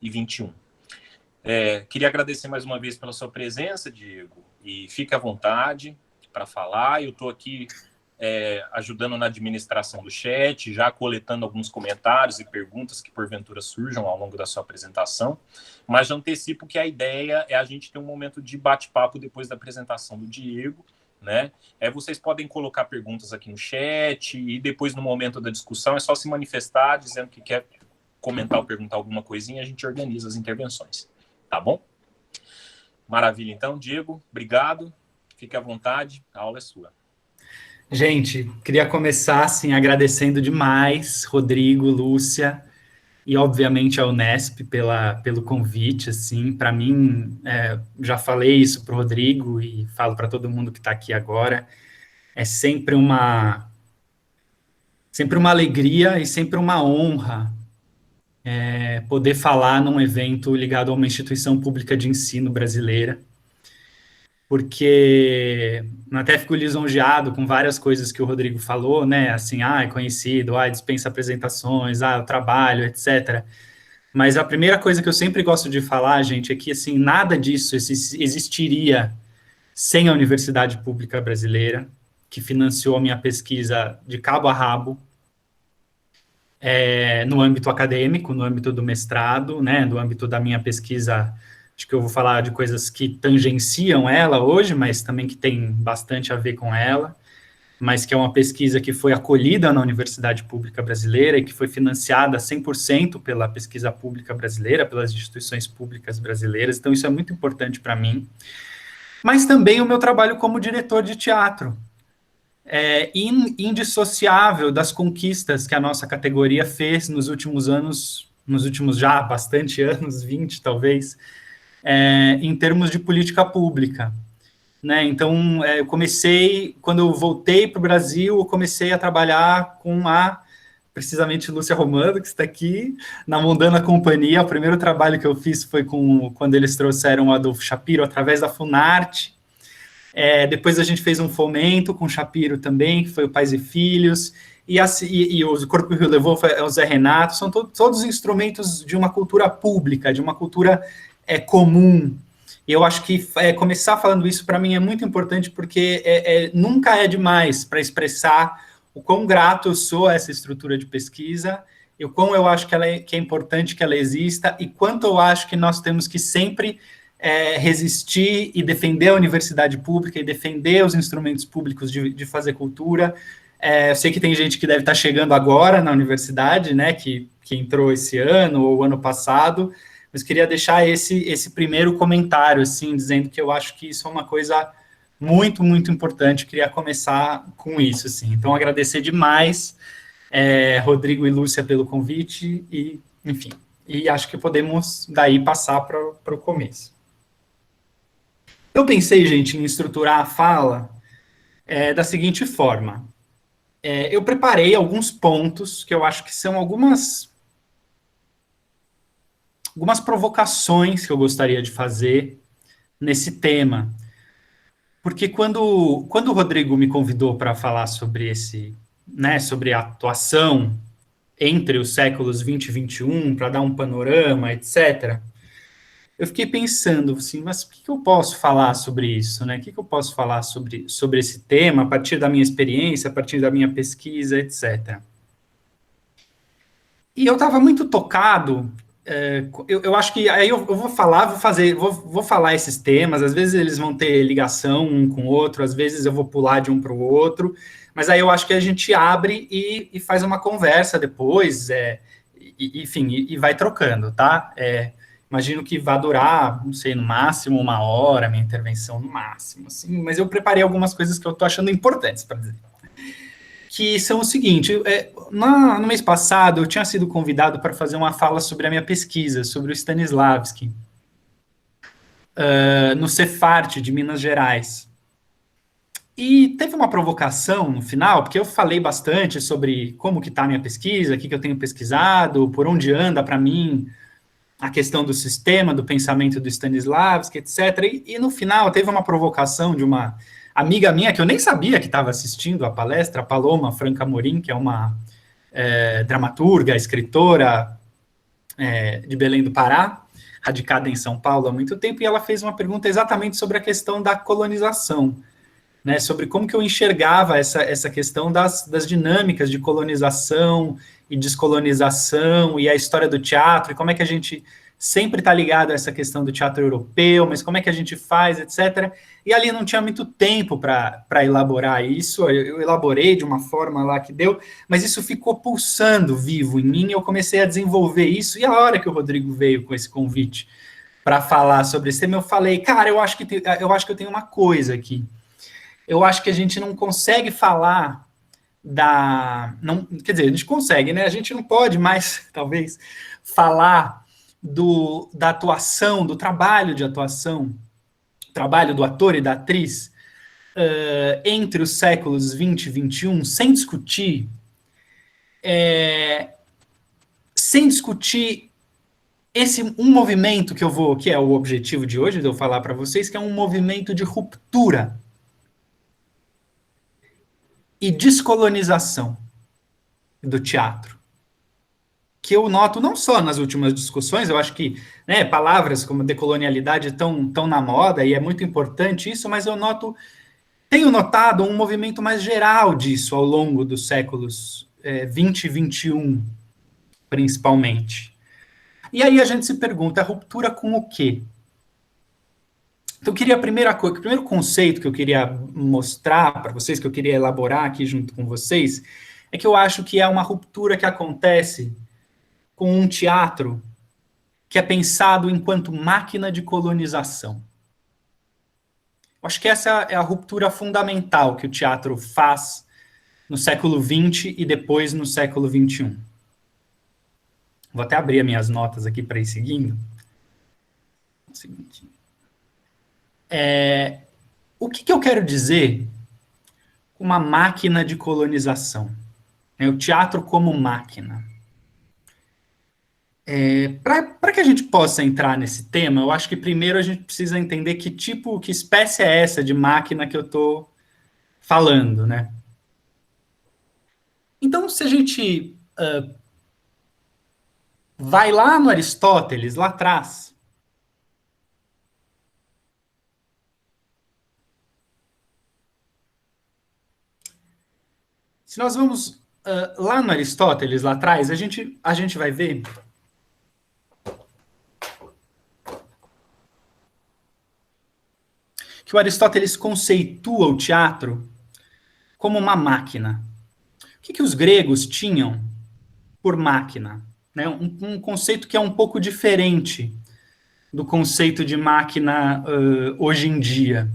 2021. Queria agradecer mais uma vez pela sua presença, Diego, e fique à vontade para falar. Eu estou aqui ajudando na administração do chat, já coletando alguns comentários e perguntas que porventura surjam ao longo da sua apresentação, mas já antecipo que a ideia é a gente ter um momento de bate-papo depois da apresentação do Diego, né? Vocês podem colocar perguntas aqui no chat e depois, no momento da discussão, é só se manifestar dizendo que quer comentar ou perguntar alguma coisinha, a gente organiza as intervenções, tá bom? Maravilha, então, Diego, obrigado, fique à vontade, a aula é sua. Gente, queria começar, assim, agradecendo demais Rodrigo, Lúcia e, obviamente, a Unesp pelo convite, assim, para mim, já falei isso para o Rodrigo e falo para todo mundo que está aqui agora, é sempre uma alegria e sempre uma honra poder falar num evento ligado a uma instituição pública de ensino brasileira, porque até fico lisonjeado com várias coisas que o Rodrigo falou, né, assim, é conhecido, dispensa apresentações, o trabalho, etc. Mas a primeira coisa que eu sempre gosto de falar, gente, é que, assim, nada disso existiria sem a Universidade Pública Brasileira, que financiou a minha pesquisa de cabo a rabo, no âmbito acadêmico, no âmbito do mestrado, né, no âmbito da minha pesquisa. Acho que eu vou falar de coisas que tangenciam ela hoje, mas também que tem bastante a ver com ela, mas que é uma pesquisa que foi acolhida na Universidade Pública Brasileira e que foi financiada 100% pela pesquisa pública brasileira, pelas instituições públicas brasileiras, então isso é muito importante para mim. Mas também o meu trabalho como diretor de teatro, indissociável das conquistas que a nossa categoria fez nos últimos anos, já bastante anos, 20 talvez, em termos de política pública, né? Então, eu comecei, quando eu voltei para o Brasil, eu comecei a trabalhar com precisamente, Lúcia Romano, que está aqui, na Mondana Companhia. O primeiro trabalho que eu fiz foi quando eles trouxeram o Adolfo Shapiro, através da Funarte. Depois a gente fez um fomento com o Shapiro também, que foi o Pais e Filhos, e o Corpo Rio levou o Zé Renato, são todos instrumentos de uma cultura pública, de uma cultura comum. E eu acho que começar falando isso para mim é muito importante, porque nunca é demais para expressar o quão grato eu sou a essa estrutura de pesquisa, e o quão eu acho que é importante que ela exista, e quanto eu acho que nós temos que sempre resistir e defender a universidade pública e defender os instrumentos públicos de fazer cultura. Eu sei que tem gente que deve estar chegando agora na universidade, né, que entrou esse ano ou ano passado, mas queria deixar esse primeiro comentário, assim, dizendo que eu acho que isso é uma coisa muito, muito importante. Queria começar com isso, assim. Então, agradecer demais, Rodrigo e Lúcia, pelo convite, e, enfim, e acho que podemos, daí, passar para o começo. Eu pensei, gente, em estruturar a fala da seguinte forma. Eu preparei alguns pontos que eu acho que são algumas provocações que eu gostaria de fazer nesse tema. Porque quando o Rodrigo me convidou para falar sobre sobre a atuação entre os séculos 20 e 21, para dar um panorama, etc., eu fiquei pensando assim, mas o que eu posso falar sobre isso, né? O que eu posso falar sobre esse tema, a partir da minha experiência, a partir da minha pesquisa, etc. E eu estava muito tocado. Eu acho que aí eu vou falar esses temas, às vezes eles vão ter ligação um com o outro, às vezes eu vou pular de um para o outro, mas aí eu acho que a gente abre e faz uma conversa depois, enfim, e vai trocando, tá? Imagino que vai durar, não sei, no máximo 1 hora, minha intervenção no máximo, assim, mas eu preparei algumas coisas que eu estou achando importantes para dizer. Que são o seguinte, no mês passado eu tinha sido convidado para fazer uma fala sobre a minha pesquisa, sobre o Stanislavski, no Cefarte de Minas Gerais. E teve uma provocação no final, porque eu falei bastante sobre como que está a minha pesquisa, o que eu tenho pesquisado, por onde anda para mim a questão do sistema, do pensamento do Stanislavski, etc. E no final teve uma provocação de uma amiga minha, que eu nem sabia que estava assistindo a palestra, a Paloma Franca Amorim, que é uma dramaturga, escritora, de Belém do Pará, radicada em São Paulo há muito tempo, e ela fez uma pergunta exatamente sobre a questão da colonização, né, sobre como que eu enxergava essa questão das dinâmicas de colonização e descolonização, e a história do teatro, e como é que a gente sempre está ligado a essa questão do teatro europeu, mas como é que a gente faz, etc. E ali não tinha muito tempo para elaborar isso, eu elaborei de uma forma lá que deu, mas isso ficou pulsando vivo em mim, eu comecei a desenvolver isso, e a hora que o Rodrigo veio com esse convite para falar sobre esse tema, eu falei, cara, eu acho que eu tenho uma coisa aqui. Eu acho que a gente não consegue falar quer dizer, a gente consegue, né? A gente não pode mais, talvez, falar da atuação, do trabalho de atuação, trabalho do ator e da atriz, entre os séculos 20 e 21, sem discutir um movimento que é o objetivo de hoje, de eu falar para vocês, que é um movimento de ruptura e descolonização do teatro, que eu noto não só nas últimas discussões, eu acho que, né, palavras como decolonialidade estão na moda, e é muito importante isso, mas eu tenho notado um movimento mais geral disso ao longo dos séculos 20 e 21, principalmente. E aí a gente se pergunta, a ruptura com o quê? Então, o primeiro conceito que eu queria mostrar para vocês, que eu queria elaborar aqui junto com vocês, é que eu acho que é uma ruptura que acontece com um teatro que é pensado enquanto máquina de colonização. Eu acho que essa é a ruptura fundamental que o teatro faz no século XX e depois no século XXI. Vou até abrir as minhas notas aqui para ir seguindo. É o seguinte. O que eu quero dizer com uma máquina de colonização? O teatro como máquina. Para que a gente possa entrar nesse tema, eu acho que primeiro a gente precisa entender que espécie é essa de máquina que eu estou falando, né? Então, se a gente vai lá no Aristóteles, lá atrás, se nós vamos lá no Aristóteles, lá atrás, a gente vai ver que o Aristóteles conceitua o teatro como uma máquina. O que os gregos tinham por máquina? Né? Um conceito que é um pouco diferente do conceito de máquina hoje em dia.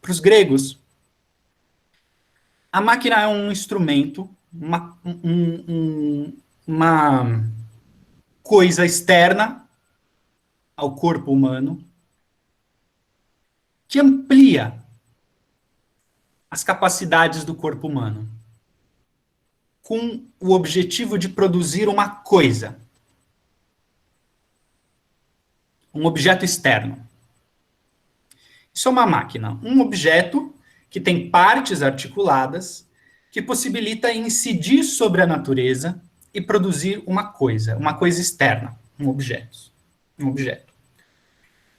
Para os gregos, a máquina é um instrumento, uma coisa externa ao corpo humano, que amplia as capacidades do corpo humano, com o objetivo de produzir uma coisa, um objeto externo. Isso é uma máquina, um objeto que tem partes articuladas, que possibilita incidir sobre a natureza e produzir uma coisa externa, um objeto.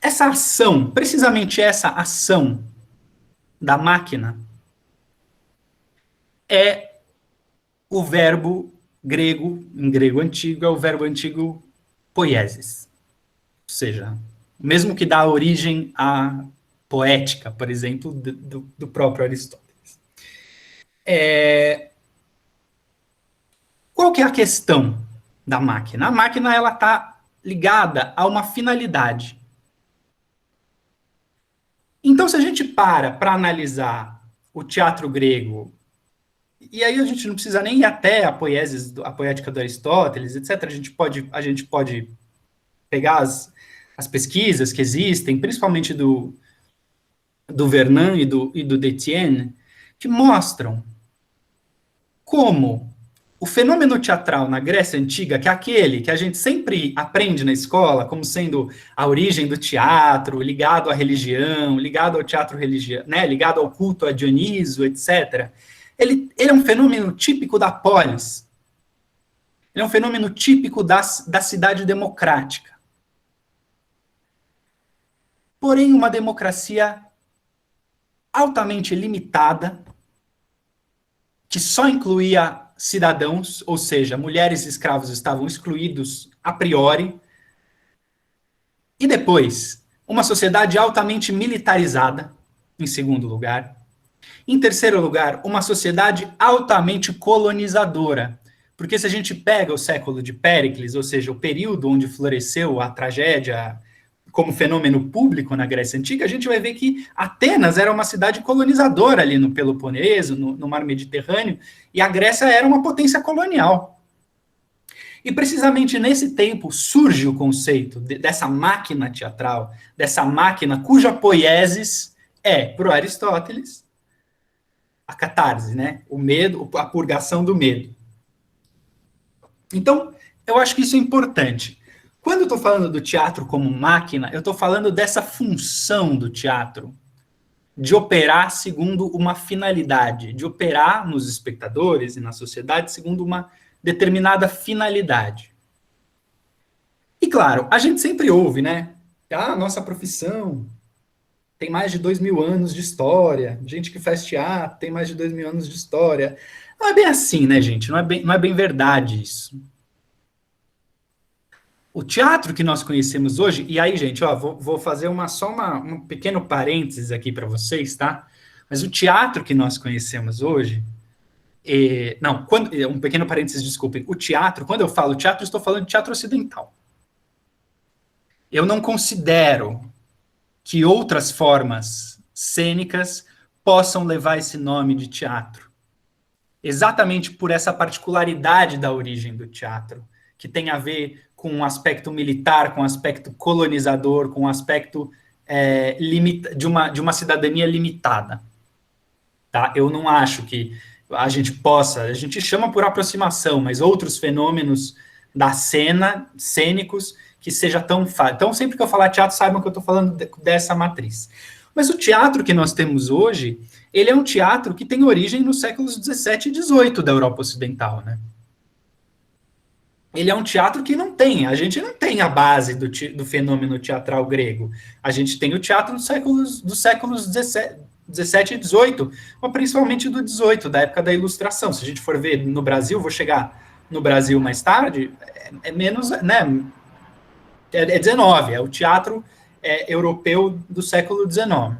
Essa ação, precisamente essa ação da máquina, é o verbo grego, em grego antigo, é o verbo antigo poiesis. Ou seja, o mesmo que dá origem à poética, por exemplo, do próprio Aristóteles. Qual que é a questão da máquina? A máquina ela está ligada a uma finalidade. Então, se a gente para analisar o teatro grego, e aí a gente não precisa nem ir até a poética do Aristóteles, etc. A gente pode pegar as pesquisas que existem, principalmente do Vernon e do Détienne, que mostram como o fenômeno teatral na Grécia Antiga, que é aquele que a gente sempre aprende na escola como sendo a origem do teatro, ligado à religião, ligado ao teatro religioso, né, ligado ao culto a Dioniso, etc., ele é um fenômeno típico da polis, Ele é um fenômeno típico da cidade democrática. Porém, uma democracia altamente limitada, que só incluía cidadãos, ou seja, mulheres e escravos estavam excluídos a priori. E depois, uma sociedade altamente militarizada, em segundo lugar. Em terceiro lugar, uma sociedade altamente colonizadora. Porque se a gente pega o século de Péricles, ou seja, o período onde floresceu a tragédia como fenômeno público na Grécia Antiga, a gente vai ver que Atenas era uma cidade colonizadora ali no Peloponeso, no Mar Mediterrâneo, e a Grécia era uma potência colonial. E precisamente nesse tempo surge o conceito dessa máquina teatral, dessa máquina cuja poiesis é, para o Aristóteles, a catarse, né? O medo, a purgação do medo. Então, eu acho que isso é importante. Quando eu estou falando do teatro como máquina, eu estou falando dessa função do teatro, de operar segundo uma finalidade, de operar nos espectadores e na sociedade segundo uma determinada finalidade. E claro, a gente sempre ouve, né? Ah, nossa profissão tem mais de 2.000 anos de história, gente que faz teatro tem mais de 2.000 anos de história. Não é bem assim, né, gente? Não é bem verdade isso. O teatro que nós conhecemos hoje, e aí, gente, ó, vou fazer um pequeno parênteses aqui para vocês, tá? Mas o teatro que nós conhecemos hoje, um pequeno parênteses, desculpem. O teatro, quando eu falo teatro, eu estou falando de teatro ocidental. Eu não considero que outras formas cênicas possam levar esse nome de teatro. Exatamente por essa particularidade da origem do teatro, que tem a ver com um aspecto militar, com um aspecto colonizador, com um aspecto de uma cidadania limitada. Tá? Eu não acho que a gente chama por aproximação, mas outros fenômenos da cena, cênicos, que seja tão fácil. Então, sempre que eu falar teatro, saibam que eu estou falando dessa matriz. Mas o teatro que nós temos hoje, ele é um teatro que tem origem nos séculos 17 e 18 da Europa Ocidental, né? Ele é um teatro que a gente não tem a base do fenômeno teatral grego. A gente tem o teatro dos séculos 17 e 18, ou principalmente do 18, da época da Ilustração. Se a gente for ver no Brasil, vou chegar no Brasil mais tarde, é menos, né? É 19, é o teatro europeu do século 19.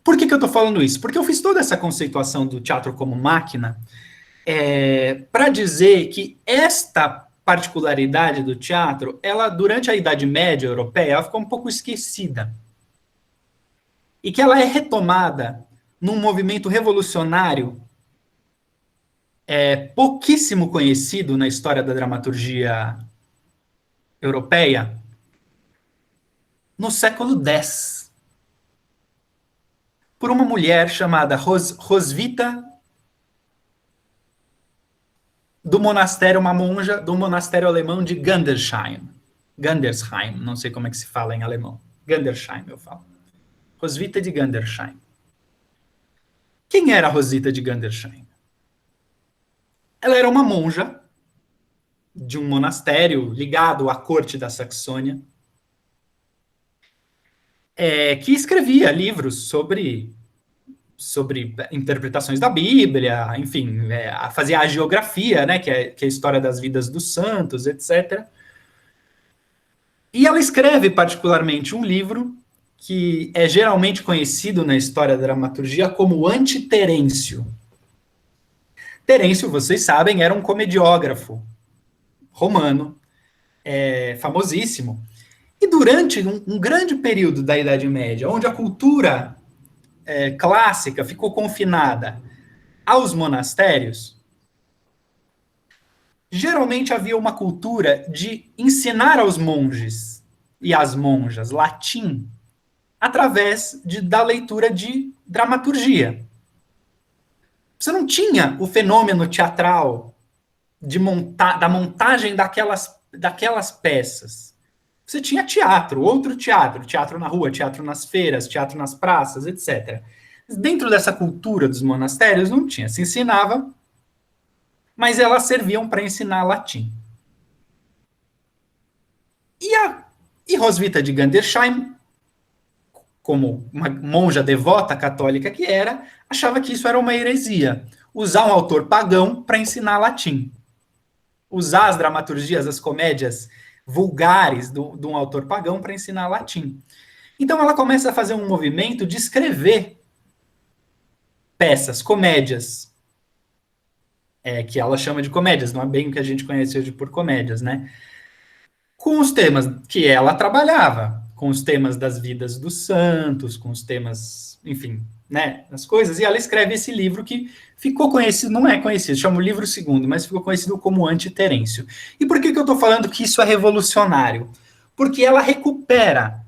Por que eu estou falando isso? Porque eu fiz toda essa conceituação do teatro como máquina para dizer que esta particularidade do teatro, ela, durante a Idade Média europeia, ela ficou um pouco esquecida. E que ela é retomada num movimento revolucionário pouquíssimo conhecido na história da dramaturgia europeia, no século X, por uma mulher chamada Roswitha, do monastério, uma monja do monastério alemão de Gandersheim, não sei como é que se fala em alemão. Gandersheim, eu falo. Roswitha de Gandersheim. Quem era Roswitha de Gandersheim? Ela era uma monja de um monastério ligado à corte da Saxônia, que escrevia livros sobre interpretações da Bíblia, enfim, fazia a geografia, né, que é a história das vidas dos santos, etc. E ela escreve particularmente um livro que é geralmente conhecido na história da dramaturgia como Antiterêncio. Terêncio, vocês sabem, era um comediógrafo romano, famosíssimo. E durante um grande período da Idade Média, onde a cultura clássica ficou confinada aos monastérios, geralmente havia uma cultura de ensinar aos monges e às monjas latim através da leitura de dramaturgia. Você não tinha o fenômeno teatral da montagem daquelas peças. Você tinha teatro, outro teatro, teatro na rua, teatro nas feiras, teatro nas praças, etc. Dentro dessa cultura dos monastérios não tinha. Se ensinava mas elas serviam para ensinar latim. E Roswitha de Gandersheim, como uma monja devota católica que era, achava que isso era uma heresia. Usar um autor pagão para ensinar latim. Usar as dramaturgias, as comédias vulgares de um autor pagão para ensinar latim. Então ela começa a fazer um movimento de escrever peças, comédias, que ela chama de comédias, não é bem o que a gente conhece hoje por comédias, né? Com os temas que ela trabalhava, com os temas das vidas dos santos, com os temas, enfim, né, as coisas, e ela escreve esse livro que ficou conhecido, não é conhecido, chama o livro segundo, mas ficou conhecido como Antiterêncio. E por que eu estou falando que isso é revolucionário? Porque ela recupera,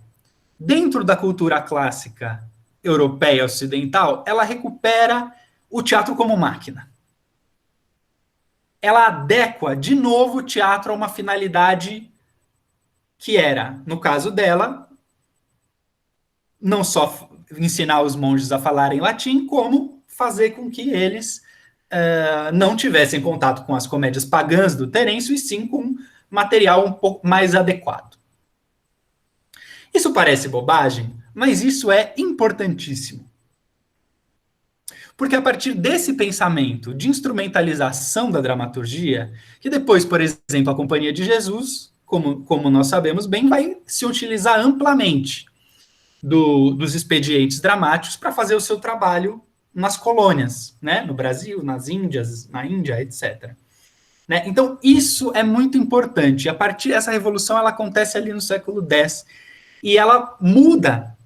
dentro da cultura clássica europeia ocidental, ela recupera o teatro como máquina. Ela adequa, de novo, o teatro a uma finalidade que era, no caso dela, não só ensinar os monges a falarem latim, como fazer com que eles não tivessem contato com as comédias pagãs do Terêncio, e sim com material um pouco mais adequado. Isso parece bobagem, mas isso é importantíssimo. Porque a partir desse pensamento de instrumentalização da dramaturgia, que depois, por exemplo, a Companhia de Jesus, como nós sabemos bem, vai se utilizar amplamente dos expedientes dramáticos para fazer o seu trabalho nas colônias, né? No Brasil, nas Índias, na Índia, etc. Né? Então, isso é muito importante. A partir dessa revolução, ela acontece ali no século X, e ela muda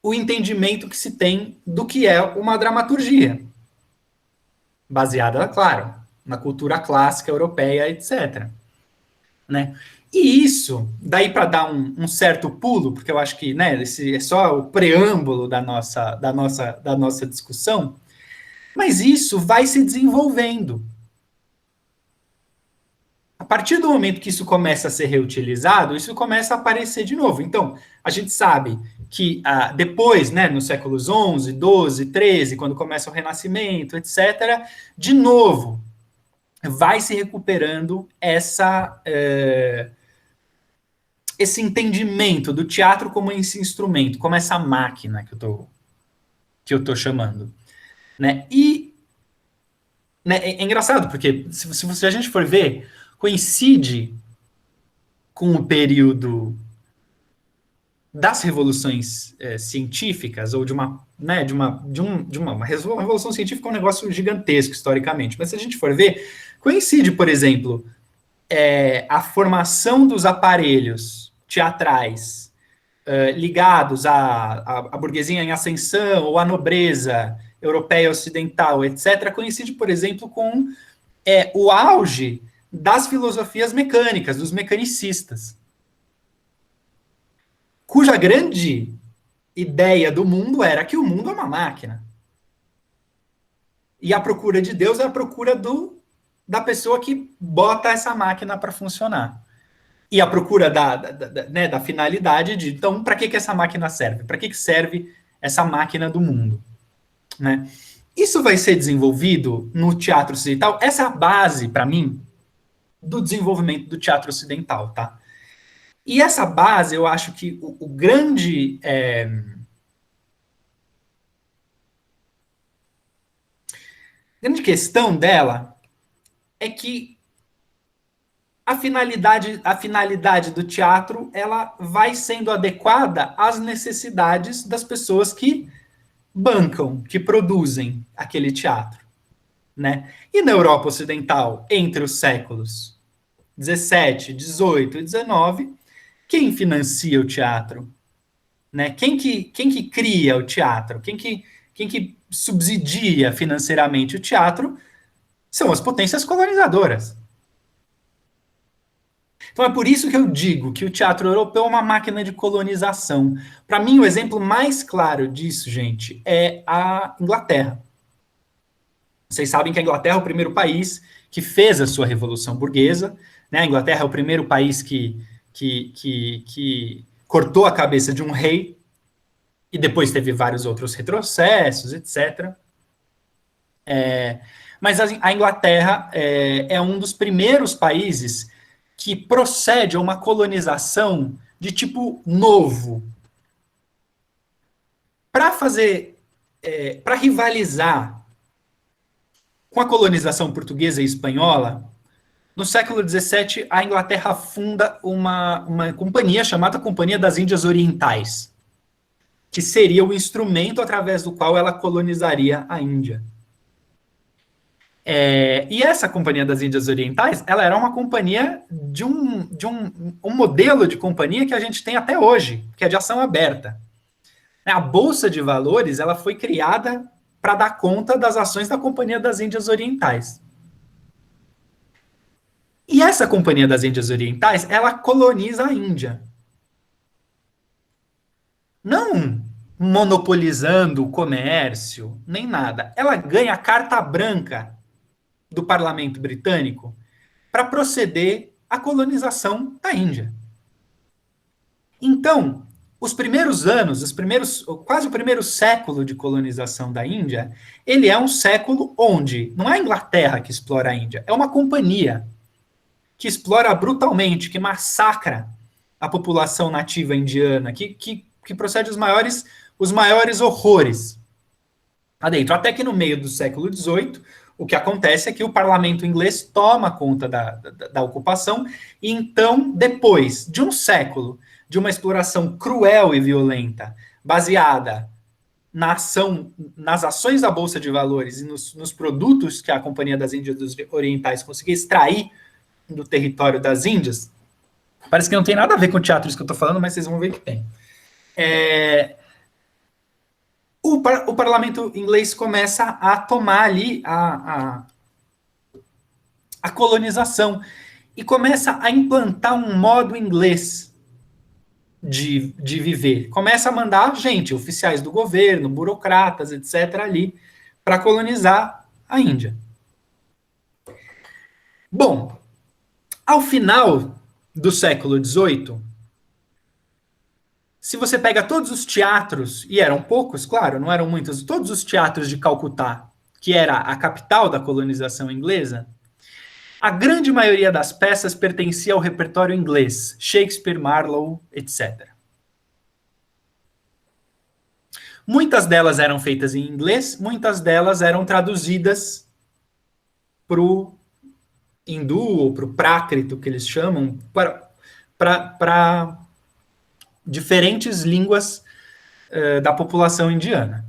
o entendimento que se tem do que é uma dramaturgia, baseada, claro, na cultura clássica europeia, etc. Né? E isso, daí para dar um certo pulo, porque eu acho que, né, esse é só o preâmbulo da nossa discussão, mas isso vai se desenvolvendo. A partir do momento que isso começa a ser reutilizado, isso começa a aparecer de novo. Então, a gente sabe que depois, né, nos séculos XI, XII, XIII, quando começa o Renascimento, etc., de novo, vai se recuperando esse entendimento do teatro como esse instrumento, como essa máquina que eu tô chamando. Né? E né, é engraçado, porque se a gente for ver, coincide com o período das revoluções científicas, ou de uma revolução científica, é um negócio gigantesco historicamente, mas se a gente for ver, coincide, por exemplo, a formação dos aparelhos teatrais ligados à burguesia em ascensão, ou à nobreza europeia ocidental, etc., coincide, por exemplo, com o auge das filosofias mecânicas, dos mecanicistas, cuja grande ideia do mundo era que o mundo é uma máquina. E a procura de Deus é a procura da pessoa que bota essa máquina para funcionar. E a procura da finalidade de, então, para que essa máquina serve? Para que serve essa máquina do mundo? Né? Isso vai ser desenvolvido no teatro ocidental. Essa é a base, para mim, do desenvolvimento do teatro ocidental, tá? E essa base, eu acho que o grande questão dela é que a finalidade do teatro, ela vai sendo adequada às necessidades das pessoas que bancam, que produzem aquele teatro. Né? E na Europa Ocidental, entre os séculos 17, 18 e 19, quem financia o teatro? Né? Quem que cria o teatro? Quem que subsidia financeiramente o teatro? São as potências colonizadoras. Então é por isso que eu digo que o teatro europeu é uma máquina de colonização. Para mim, o exemplo mais claro disso, gente, é a Inglaterra. Vocês sabem que a Inglaterra é o primeiro país que fez a sua revolução burguesa, né? A Inglaterra é o primeiro país que cortou a cabeça de um rei, e depois teve vários outros retrocessos, etc. Mas a Inglaterra é um dos primeiros países que procede a uma colonização de tipo novo. Para fazer, para rivalizar com a colonização portuguesa e espanhola, no século XVII, a Inglaterra funda uma companhia chamada Companhia das Índias Orientais, que seria o instrumento através do qual ela colonizaria a Índia. E essa Companhia das Índias Orientais, ela era uma companhia de um modelo de companhia que a gente tem até hoje, que é de ação aberta. A Bolsa de Valores, ela foi criada para dar conta das ações da Companhia das Índias Orientais. E essa Companhia das Índias Orientais, ela coloniza a Índia. Não monopolizando o comércio, nem nada. Ela ganha a carta branca do parlamento britânico para proceder à colonização da Índia. Então, os primeiros anos, quase o primeiro século de colonização da Índia, ele é um século onde não é a Inglaterra que explora a Índia, é uma companhia que explora brutalmente, que massacra a população nativa indiana, que procede os maiores horrores adentro. Até que no meio do século XVIII, o que acontece é que o parlamento inglês toma conta da ocupação, e então, depois de um século de uma exploração cruel e violenta, baseada nas ações da Bolsa de Valores e nos produtos que a Companhia das Índias Orientais conseguia extrair do território das Índias, parece que não tem nada a ver com o teatro isso que eu estou falando, mas vocês vão ver que tem. O parlamento inglês começa a tomar ali a colonização e começa a implantar um modo inglês de viver. Começa a mandar gente, oficiais do governo, burocratas, etc., ali, para colonizar a Índia. Bom, ao final do século XVIII, se você pega todos os teatros, e eram poucos, claro, não eram muitos, todos os teatros de Calcutá, que era a capital da colonização inglesa, a grande maioria das peças pertencia ao repertório inglês, Shakespeare, Marlowe, etc. Muitas delas eram feitas em inglês, muitas delas eram traduzidas para o hindu, ou para o prácrito, que eles chamam, para diferentes línguas da população indiana.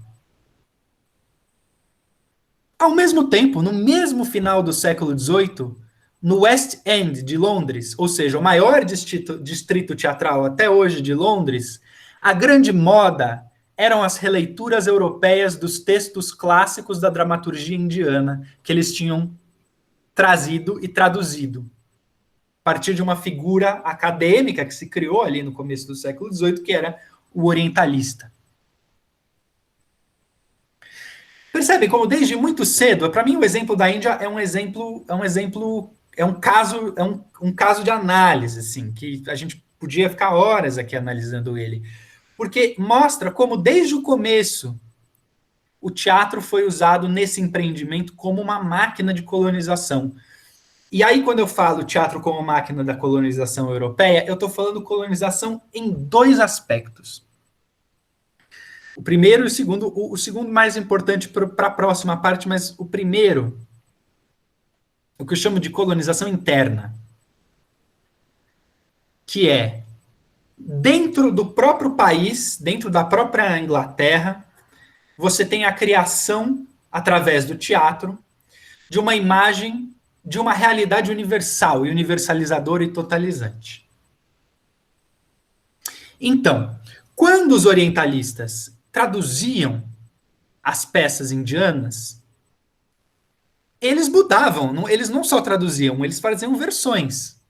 Ao mesmo tempo, no mesmo final do século XVIII, no West End de Londres, ou seja, o maior distrito teatral até hoje de Londres, a grande moda eram as releituras europeias dos textos clássicos da dramaturgia indiana que eles tinham trazido e traduzido, a partir de uma figura acadêmica que se criou ali no começo do século XVIII, que era o orientalista. Percebem como desde muito cedo, para mim o exemplo da Índia é um caso de análise, assim, que a gente podia ficar horas aqui analisando ele, porque mostra como desde o começo o teatro foi usado nesse empreendimento como uma máquina de colonização. E aí, quando eu falo teatro como máquina da colonização europeia, eu estou falando colonização em dois aspectos. O primeiro e o segundo mais importante para a próxima parte, mas o primeiro, o que eu chamo de colonização interna, que é dentro do próprio país, dentro da própria Inglaterra, você tem a criação, através do teatro, de uma imagem de uma realidade universal, e universalizadora e totalizante. Então, quando os orientalistas traduziam as peças indianas, eles mudavam, eles não só traduziam, eles faziam versões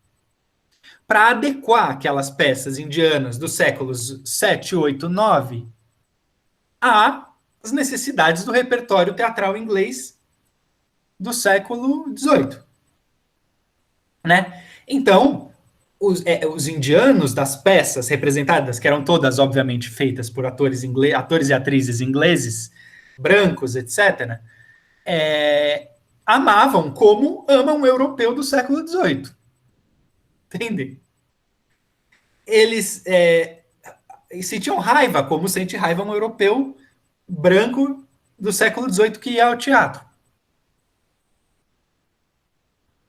para adequar aquelas peças indianas dos séculos 7, 8, 9 às necessidades do repertório teatral inglês do século 18. Né? Então, os indianos das peças representadas, que eram todas, obviamente, feitas por atores e atrizes ingleses, brancos, etc., amavam como ama um europeu do século XVIII. Entende? Eles sentiam raiva, como sente raiva um europeu branco do século XVIII que ia ao teatro.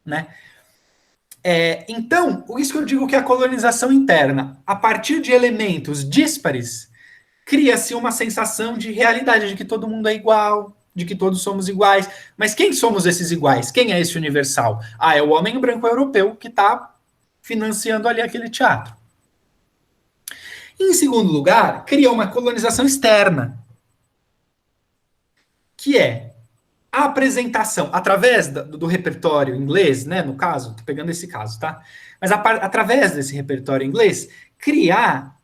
Né? Então, isso que eu digo que é a colonização interna. A partir de elementos díspares, cria-se uma sensação de realidade, de que todo mundo é igual, de que todos somos iguais. Mas quem somos esses iguais? Quem é esse universal? É o homem branco europeu que está financiando ali aquele teatro. Em segundo lugar, cria uma colonização externa, que é a apresentação, através do repertório inglês, né, no caso, estou pegando esse caso, tá? Mas através desse repertório inglês, criar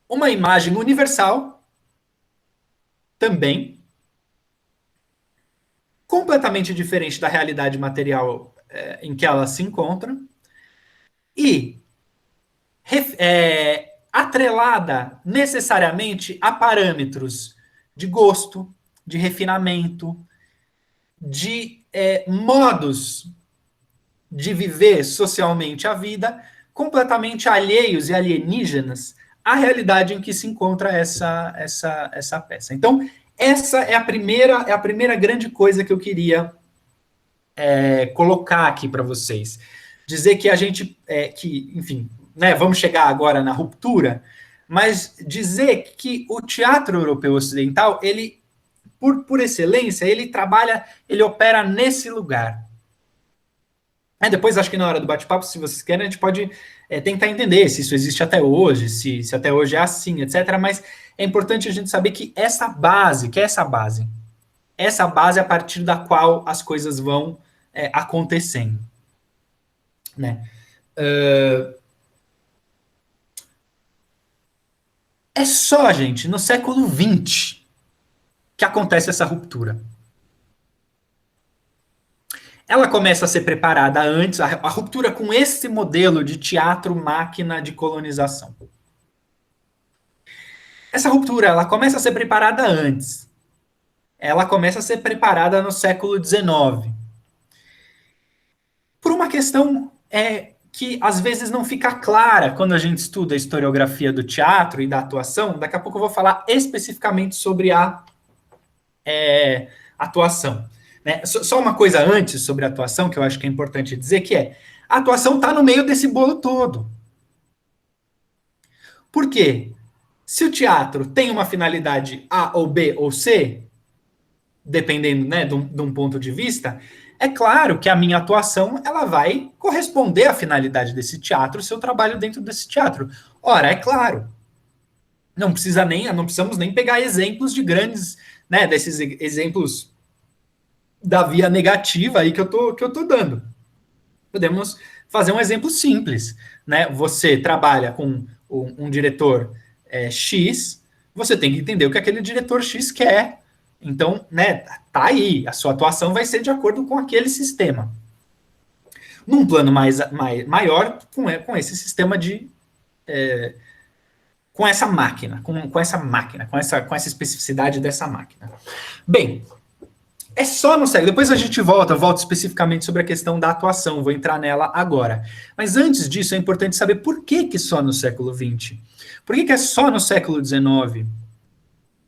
uma imagem universal, também, completamente diferente da realidade material em que ela se encontra, e atrelada necessariamente a parâmetros de gosto, de refinamento, de modos de viver socialmente a vida, completamente alheios e alienígenas à realidade em que se encontra essa peça. Então, essa é a primeira grande coisa que eu queria colocar aqui para vocês. Dizer que a gente, enfim, né, vamos chegar agora na ruptura, mas dizer que o teatro europeu ocidental, ele, por excelência, ele trabalha, ele opera nesse lugar. Depois, acho que na hora do bate-papo, se vocês querem, a gente pode tentar entender se isso existe até hoje, se até hoje é assim, etc. Mas é importante a gente saber que essa base a partir da qual as coisas vão acontecendo. Né? É só, gente, no século XX que acontece essa ruptura. Ela começa a ser preparada antes, a ruptura com esse modelo de teatro-máquina de colonização. Essa ruptura, ela começa a ser preparada antes. Ela começa a ser preparada no século XIX. Por uma questão que às vezes não fica clara quando a gente estuda a historiografia do teatro e da atuação. Daqui a pouco eu vou falar especificamente sobre a atuação. Né? Só uma coisa antes sobre a atuação, que eu acho que é importante dizer, que a atuação está no meio desse bolo todo. Por quê? Se o teatro tem uma finalidade A ou B ou C, dependendo, né, de um ponto de vista, é claro que a minha atuação ela vai corresponder à finalidade desse teatro, o seu trabalho dentro desse teatro. Ora, é claro. Não precisamos nem pegar exemplos de grandes, né, desses exemplos da via negativa aí que eu tô dando. Podemos fazer um exemplo simples, né? Você trabalha com um diretor X, você tem que entender o que aquele diretor X quer. Então, né, tá aí, a sua atuação vai ser de acordo com aquele sistema. Num plano maior, com esse sistema de com essa máquina, com essa especificidade dessa máquina. Bem, é só no século. Depois a gente volta especificamente sobre a questão da atuação, vou entrar nela agora. Mas antes disso, é importante saber por que só no século XX. Por que é só no século XIX,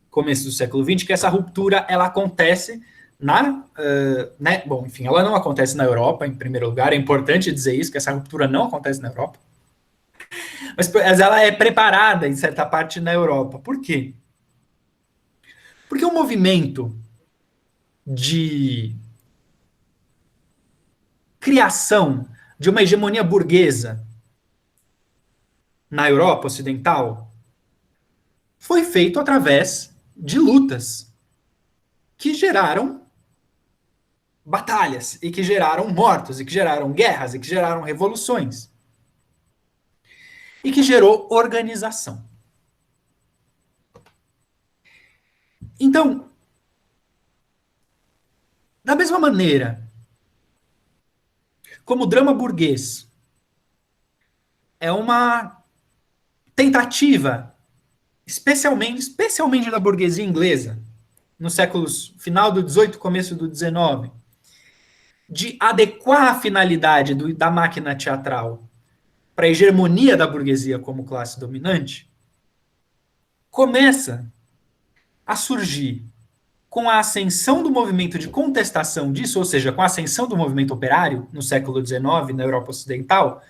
começo do século XX, que essa ruptura ela acontece né? Bom, enfim, ela não acontece na Europa, em primeiro lugar. É importante dizer isso, que essa ruptura não acontece na Europa. Mas ela é preparada, em certa parte, na Europa. Por quê? Porque o movimento de criação de uma hegemonia burguesa na Europa Ocidental foi feito através de lutas que geraram batalhas, e que geraram mortos, e que geraram guerras, e que geraram revoluções. E que gerou organização. Então, da mesma maneira como o drama burguês é uma tentativa, especialmente da burguesia inglesa, nos séculos final do 18, começo do 19, de adequar a finalidade da máquina teatral para a hegemonia da burguesia como classe dominante, começa a surgir com a ascensão do movimento de contestação disso, ou seja, com a ascensão do movimento operário no século XIX, na Europa Ocidental,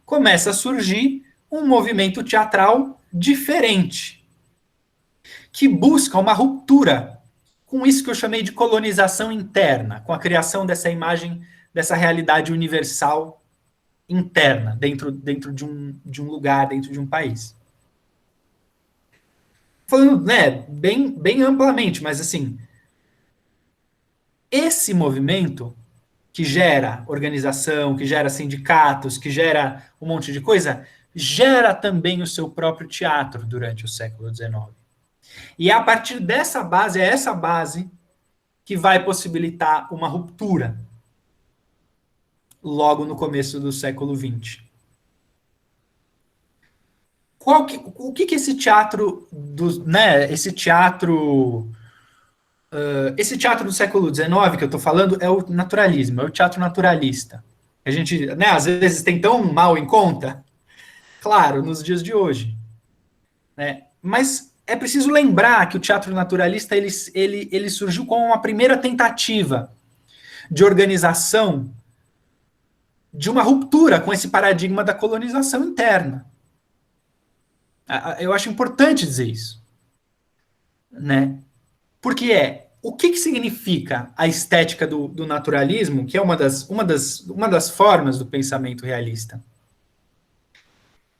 começa a surgir um movimento teatral diferente, que busca uma ruptura com isso que eu chamei de colonização interna, com a criação dessa imagem, dessa realidade universal interna, dentro de um lugar, dentro de um país. Falando, né, bem amplamente, mas assim, esse movimento que gera organização, que gera sindicatos, que gera um monte de coisa, gera também o seu próprio teatro durante o século XIX. E é a partir dessa base, é essa base que vai possibilitar uma ruptura logo no começo do século XX. O que esse teatro esse teatro do século XIX que eu estou falando é o naturalismo, é o teatro naturalista. A gente, né, às vezes tem tão mal em conta, claro, nos dias de hoje, né? Mas é preciso lembrar que o teatro naturalista ele surgiu como uma primeira tentativa de organização de uma ruptura com esse paradigma da colonização interna. Eu acho importante dizer isso, né? Porque o que significa a estética do naturalismo, que é uma das formas do pensamento realista?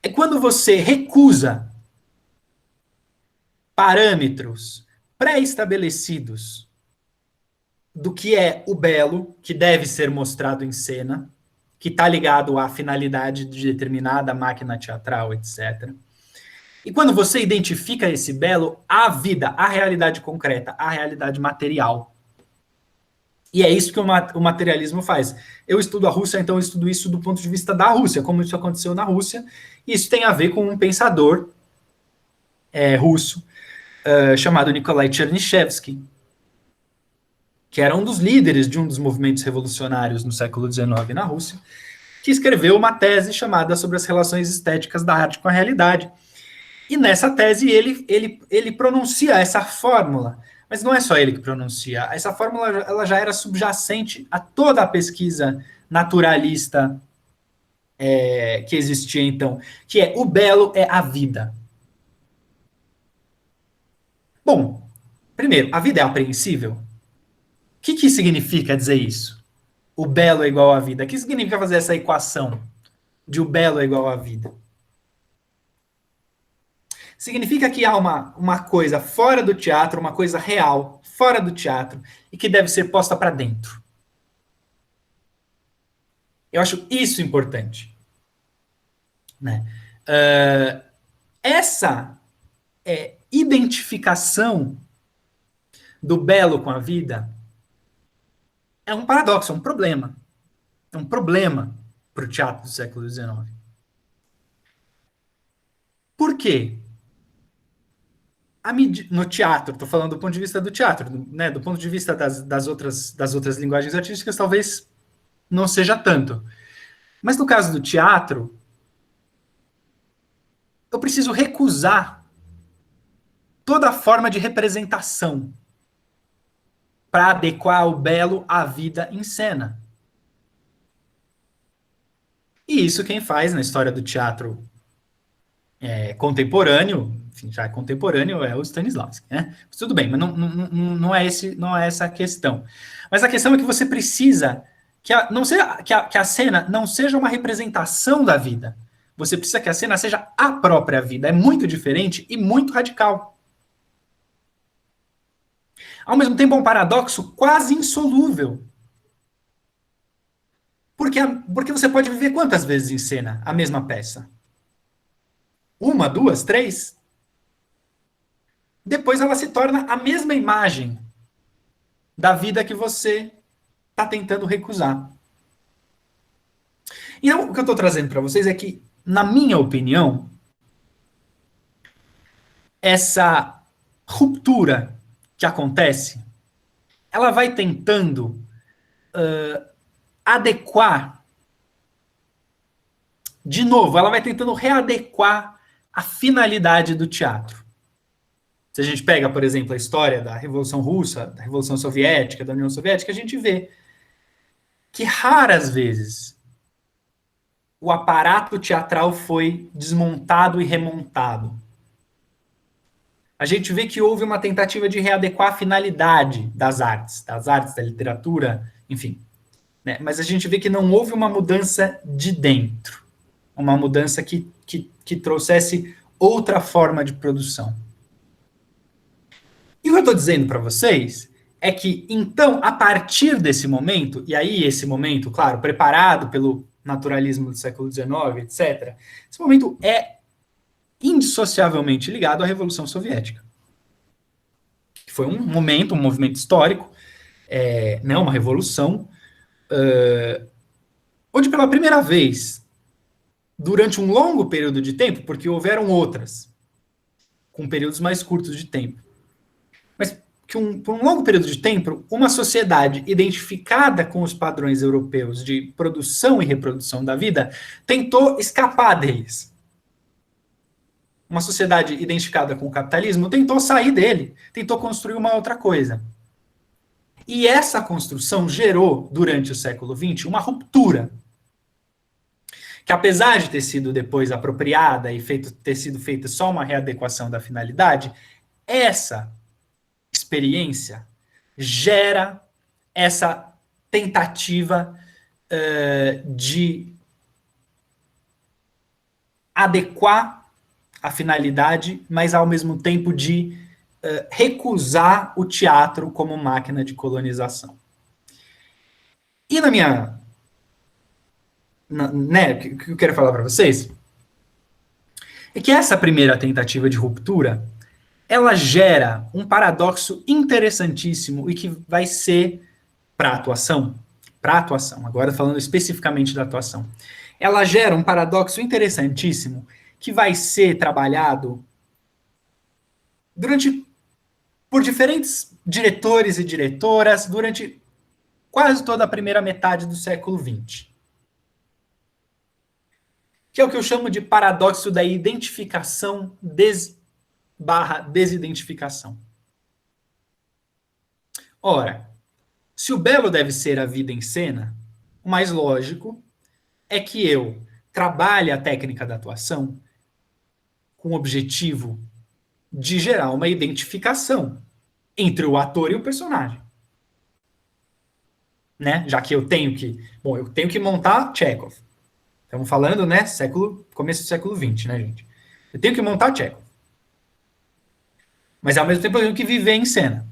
É quando você recusa parâmetros pré-estabelecidos do que é o belo, que deve ser mostrado em cena, que está ligado à finalidade de determinada máquina teatral, etc. E quando você identifica esse belo, a vida, a realidade concreta, a realidade material. E é isso que o materialismo faz. Eu estudo a Rússia, então eu estudo isso do ponto de vista da Rússia, como isso aconteceu na Rússia. E isso tem a ver com um pensador russo chamado Nikolai Chernyshevsky, que era um dos líderes de um dos movimentos revolucionários no século XIX na Rússia, que escreveu uma tese chamada Sobre as relações estéticas da arte com a realidade. E nessa tese ele pronuncia essa fórmula, mas não é só ele que pronuncia. Essa fórmula ela já era subjacente a toda a pesquisa naturalista que existia então, que é o belo é a vida. Bom, primeiro, a vida é apreensível? O que significa dizer isso? O belo é igual à vida. O que significa fazer essa equação de o belo é igual à vida? Significa que há uma coisa fora do teatro, uma coisa real, fora do teatro, e que deve ser posta para dentro. Eu acho isso importante. Né? Essa identificação do belo com a vida é um paradoxo, é um problema. É um problema para o teatro do século XIX. Por quê? No teatro, estou falando do ponto de vista do teatro, né? Do ponto de vista das outras linguagens artísticas, talvez não seja tanto. Mas no caso do teatro, eu preciso recusar toda forma de representação para adequar o belo à vida em cena. E isso quem faz na história do teatro contemporâneo, enfim, já é contemporâneo, é o Stanislavski, né? Mas tudo bem, mas não é essa a questão. Mas a questão é que você precisa que a cena não seja uma representação da vida. Você precisa que a cena seja a própria vida. É muito diferente e muito radical. Ao mesmo tempo, é um paradoxo quase insolúvel. Porque você pode viver quantas vezes em cena a mesma peça? Uma, duas, três? Depois ela se torna a mesma imagem da vida que você está tentando recusar. Então, o que eu estou trazendo para vocês é que, na minha opinião, essa ruptura que acontece, ela vai tentando adequar, de novo, ela vai tentando readequar a finalidade do teatro. Se a gente pega, por exemplo, a história da Revolução Russa, da Revolução Soviética, da União Soviética, a gente vê que raras vezes o aparato teatral foi desmontado e remontado. A gente vê que houve uma tentativa de readequar a finalidade das artes, da literatura, enfim. Né? Mas a gente vê que não houve uma mudança de dentro, uma mudança que trouxesse outra forma de produção. E o que eu estou dizendo para vocês é que, então, a partir desse momento, e aí esse momento, claro, preparado pelo naturalismo do século XIX, etc., esse momento é indissociavelmente ligado à Revolução Soviética. Que foi um movimento histórico, né, uma revolução, onde pela primeira vez, durante um longo período de tempo, porque houveram outras, com períodos mais curtos de tempo, mas que por um longo período de tempo, uma sociedade identificada com os padrões europeus de produção e reprodução da vida tentou escapar deles. Uma sociedade identificada com o capitalismo tentou sair dele, tentou construir uma outra coisa. E essa construção gerou, durante o século XX, uma ruptura, que apesar de ter sido depois apropriada e ter sido feita só uma readequação da finalidade, essa experiência gera essa tentativa de adequar a finalidade, mas ao mesmo tempo de recusar o teatro como máquina de colonização. E o que eu quero falar para vocês é que essa primeira tentativa de ruptura ela gera um paradoxo interessantíssimo e que vai ser para a atuação, agora falando especificamente da atuação, ela gera um paradoxo interessantíssimo que vai ser trabalhado por diferentes diretores e diretoras durante quase toda a primeira metade do século XX. Que é o que eu chamo de paradoxo da identificação desidentificação. Ora, se o belo deve ser a vida em cena, o mais lógico é que eu trabalhe a técnica da atuação com o objetivo de gerar uma identificação entre o ator e o personagem. Né? Já que eu tenho que montar Chekhov. Estamos falando, né, começo do século XX, né, gente? Eu tenho que montar Chekhov. Mas, ao mesmo tempo, eu tenho que viver em cena.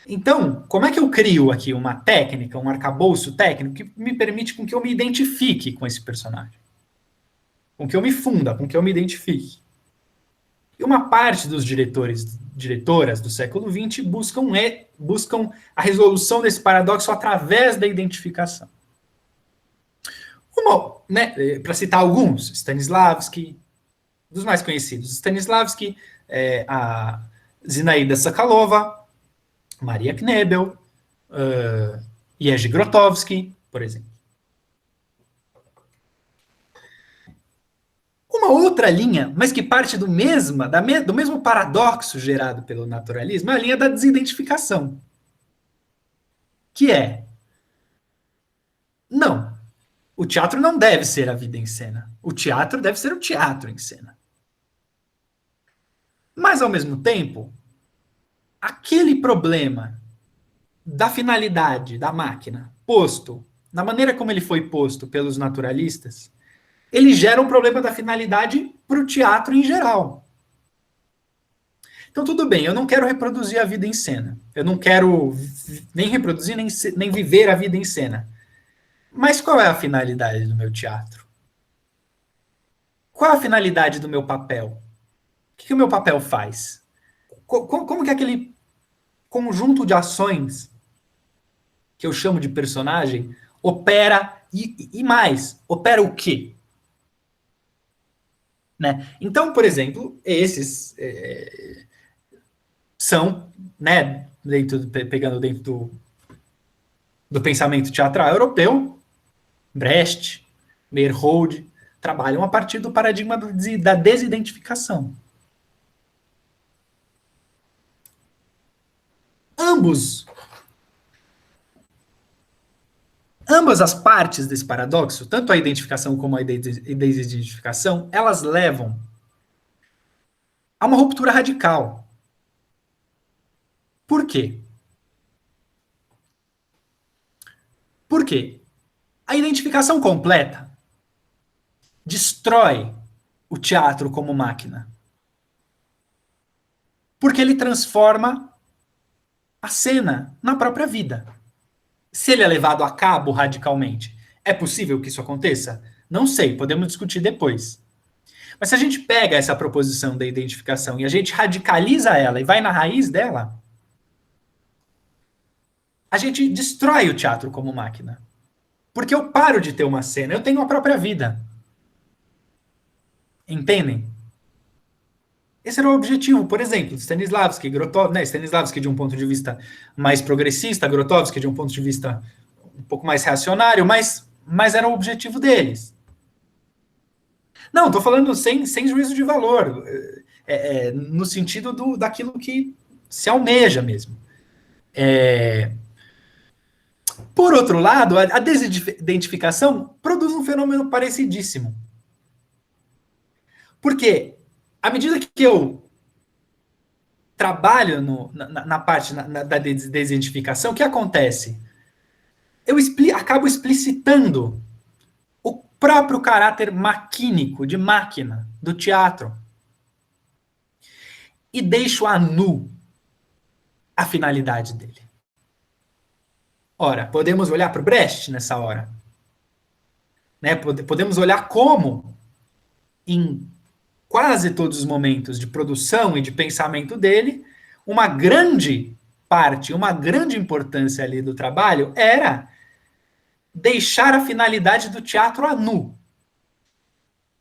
Então, como é que eu crio aqui uma técnica, um arcabouço técnico que me permite com que eu me identifique com esse personagem? Com que eu me funda, com que eu me identifique? E uma parte dos diretoras do século XX buscam a resolução desse paradoxo através da identificação. Para citar alguns, Stanislavski, dos mais conhecidos, Stanislavski, a Zinaida Sokolova, Maria Knebel, Jerzy Grotowski, por exemplo. Uma outra linha, mas que parte do mesmo paradoxo gerado pelo naturalismo, é a linha da desidentificação. Que é, não, o teatro não deve ser a vida em cena. O teatro deve ser o teatro em cena. Mas, ao mesmo tempo, aquele problema da finalidade da máquina posto, da maneira como ele foi posto pelos naturalistas, ele gera um problema da finalidade para o teatro em geral. Então, tudo bem, eu não quero reproduzir a vida em cena. Eu não quero nem reproduzir, nem viver a vida em cena. Mas qual é a finalidade do meu teatro? Qual é a finalidade do meu papel? O que o meu papel faz? Como que aquele conjunto de ações que eu chamo de personagem opera e mais, opera o quê? Né? Então, por exemplo, esses são, né, pegando dentro do pensamento teatral europeu, Brecht, Meyerhold, trabalham a partir do paradigma da desidentificação. Ambas as partes desse paradoxo, tanto a identificação como a desidentificação, elas levam a uma ruptura radical. Por quê? Porque a identificação completa destrói o teatro como máquina. Porque ele transforma a cena na própria vida. Se ele é levado a cabo radicalmente, é possível que isso aconteça? Não sei, podemos discutir depois. Mas se a gente pega essa proposição da identificação e a gente radicaliza ela e vai na raiz dela, a gente destrói o teatro como máquina. Porque eu paro de ter uma cena, eu tenho a própria vida. Entendem? Esse era o objetivo, por exemplo, de Stanislavski, Grotowski, né? Stanislavski de um ponto de vista mais progressista, Grotowski de um ponto de vista um pouco mais reacionário, mas era o objetivo deles. Não, estou falando sem juízo de valor, no sentido daquilo que se almeja mesmo. Por outro lado, a desidentificação produz um fenômeno parecidíssimo. Porque, à medida que eu trabalho na parte da desidentificação, o que acontece? Eu acabo explicitando o próprio caráter maquínico, de máquina, do teatro. E deixo a nu a finalidade dele. Ora, podemos olhar para o Brecht nessa hora. Né? Podemos olhar como, em quase todos os momentos de produção e de pensamento dele, uma grande parte, uma grande importância ali do trabalho era deixar a finalidade do teatro a nu.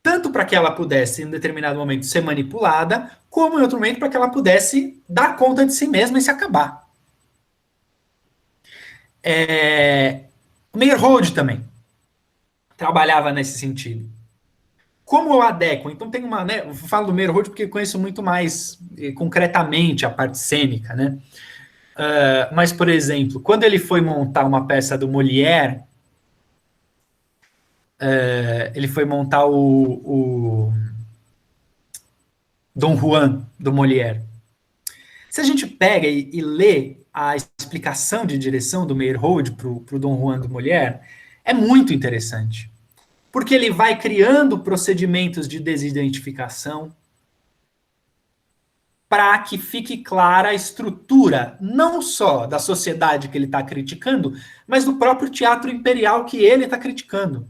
Tanto para que ela pudesse, em determinado momento, ser manipulada, como em outro momento para que ela pudesse dar conta de si mesma e se acabar. Meyerhold também trabalhava nesse sentido. Como eu adequo? Então tem uma, né, eu falo do Meyerhold porque eu conheço muito mais concretamente a parte cênica, né? Mas, por exemplo, quando ele foi montar uma peça do Molière, ele foi montar o Dom Juan do Molière. Se a gente pega e lê a explicação de direção do Meyerhold para o Dom Juan do Molière, é muito interessante. Porque ele vai criando procedimentos de desidentificação para que fique clara a estrutura, não só da sociedade que ele está criticando, mas do próprio teatro imperial que ele está criticando.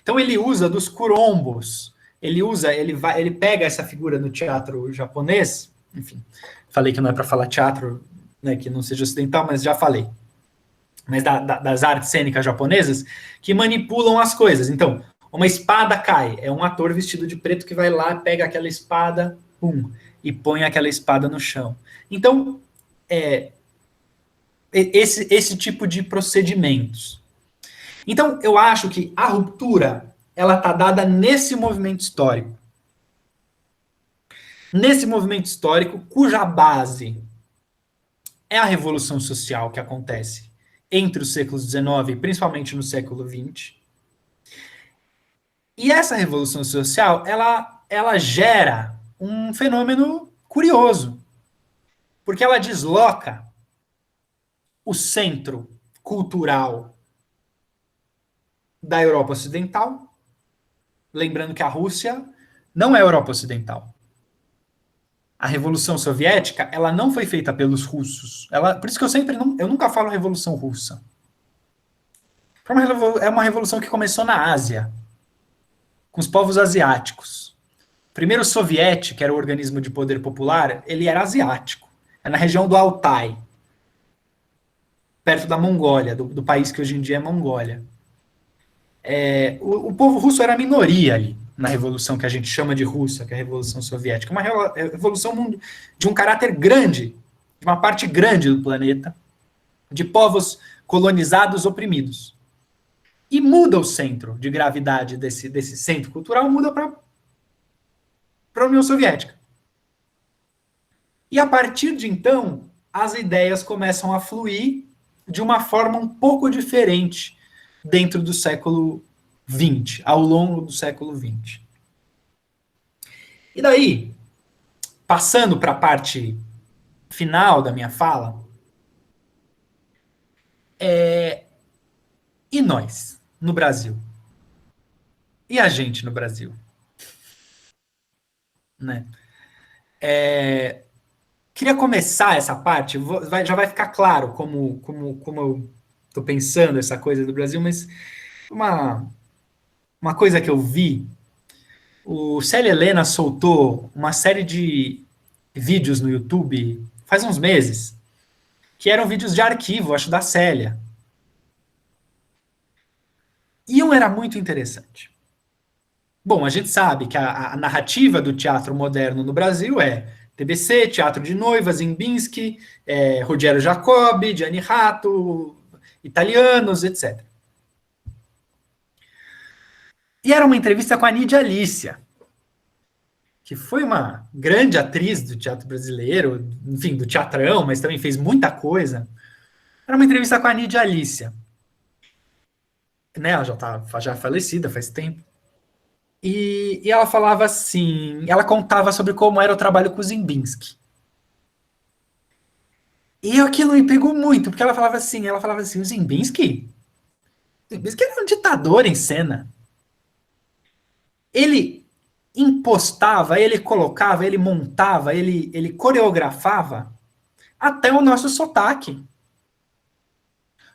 Então ele usa dos kurombos, ele pega essa figura no teatro japonês, enfim, falei que não é para falar teatro, né, que não seja ocidental, mas já falei. Mas das artes cênicas japonesas, que manipulam as coisas. Então, uma espada cai, é um ator vestido de preto que vai lá, pega aquela espada, e põe aquela espada no chão. Então, esse tipo de procedimentos. Então, eu acho que a ruptura, ela está dada nesse movimento histórico. Nesse movimento histórico, cuja base é a revolução social que acontece entre os séculos XIX e principalmente no século XX. E essa revolução social, ela gera um fenômeno curioso, porque ela desloca o centro cultural da Europa Ocidental, lembrando que a Rússia não é Europa Ocidental. A Revolução Soviética, ela não foi feita pelos russos. Por isso que eu nunca falo Revolução Russa. É uma revolução que começou na Ásia, com os povos asiáticos. Primeiro o Soviete, que era o organismo de poder popular, ele era asiático. É na região do Altai, perto da Mongólia, do país que hoje em dia é Mongólia. O povo russo era minoria ali, na revolução que a gente chama de Rússia, que é a Revolução Soviética. Uma revolução de um caráter grande, de uma parte grande do planeta, de povos colonizados, oprimidos. E muda o centro de gravidade desse centro cultural, muda para a União Soviética. E a partir de então, as ideias começam a fluir de uma forma um pouco diferente dentro do século XX, ao longo do século XX. E daí, passando para a parte final da minha fala, e nós, no Brasil? E a gente no Brasil? Né? Queria começar essa parte, já vai ficar claro como eu estou pensando essa coisa do Brasil, mas uma coisa que eu vi, o Célia Helena soltou uma série de vídeos no YouTube faz uns meses, que eram vídeos de arquivo, acho, da Célia. E um era muito interessante. Bom, a gente sabe que a narrativa do teatro moderno no Brasil é TBC, Teatro de Noivas, Ziembinski, Rogério Jacobi, Gianni Ratto, italianos, etc. E era uma entrevista com a Nídia Alicia, que foi uma grande atriz do teatro brasileiro, enfim, do teatrão, mas também fez muita coisa. Era uma entrevista com a Nídia Alicia. Né, ela já falecida faz tempo. E ela falava assim, ela contava sobre como era o trabalho com o Ziembinski. E aquilo me pegou muito, porque ela falava assim, o Ziembinski era um ditador em cena. Ele impostava, ele colocava, ele montava, ele coreografava até o nosso sotaque.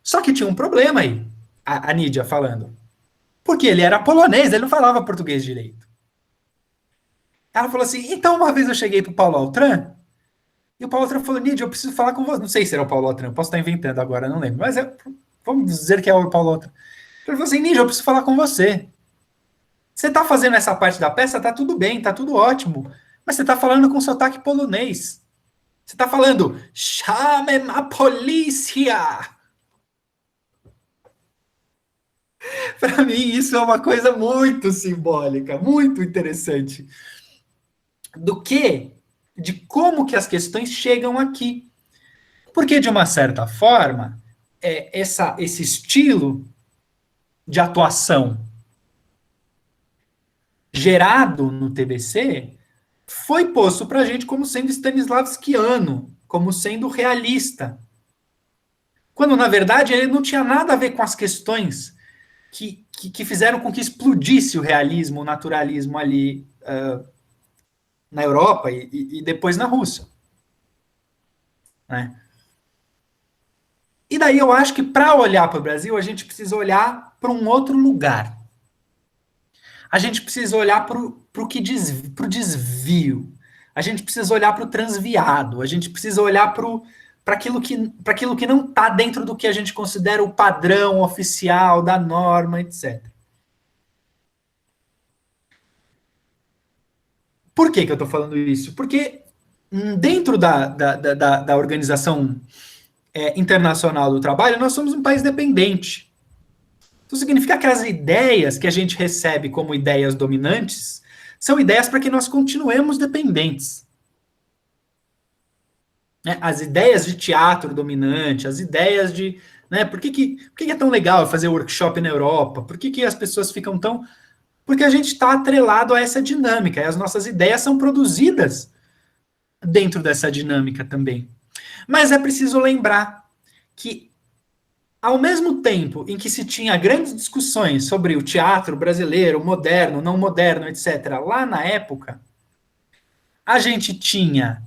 Só que tinha um problema aí, a Nídia falando. Porque ele era polonês, ele não falava português direito. Ela falou assim, então uma vez eu cheguei pro Paulo Altran, e o Paulo Altran falou, Nídia, eu preciso falar com você. Não sei se era o Paulo Altran, posso estar inventando agora, não lembro. Mas vamos dizer que é o Paulo Altran. Ele falou assim, Nídia, eu preciso falar com você. Você tá fazendo essa parte da peça, tá tudo bem, tá tudo ótimo. Mas você tá falando com sotaque polonês. Você tá falando, chamem a polícia! Para mim, isso é uma coisa muito simbólica, muito interessante. De como que as questões chegam aqui. Porque, de uma certa forma, esse estilo de atuação gerado no TBC foi posto para a gente como sendo stanislavskiano, como sendo realista. Quando, na verdade, ele não tinha nada a ver com as questões que fizeram com que explodisse o realismo, o naturalismo ali na Europa e depois na Rússia. Né? E daí eu acho que para olhar para o Brasil, a gente precisa olhar para um outro lugar. A gente precisa olhar para o desvio. A gente precisa olhar para o transviado. A gente precisa olhar para aquilo que não está dentro do que a gente considera o padrão oficial da norma, etc. Por que eu estou falando isso? Porque dentro da Organização Internacional do Trabalho, nós somos um país dependente. Isso significa que as ideias que a gente recebe como ideias dominantes são ideias para que nós continuemos dependentes. Né? As ideias de teatro dominante, as ideias de... Né, por que é tão legal fazer workshop na Europa? Por que as pessoas ficam tão... Porque a gente está atrelado a essa dinâmica, e as nossas ideias são produzidas dentro dessa dinâmica também. Mas é preciso lembrar que, ao mesmo tempo em que se tinha grandes discussões sobre o teatro brasileiro, moderno, não moderno, etc., lá na época, a gente tinha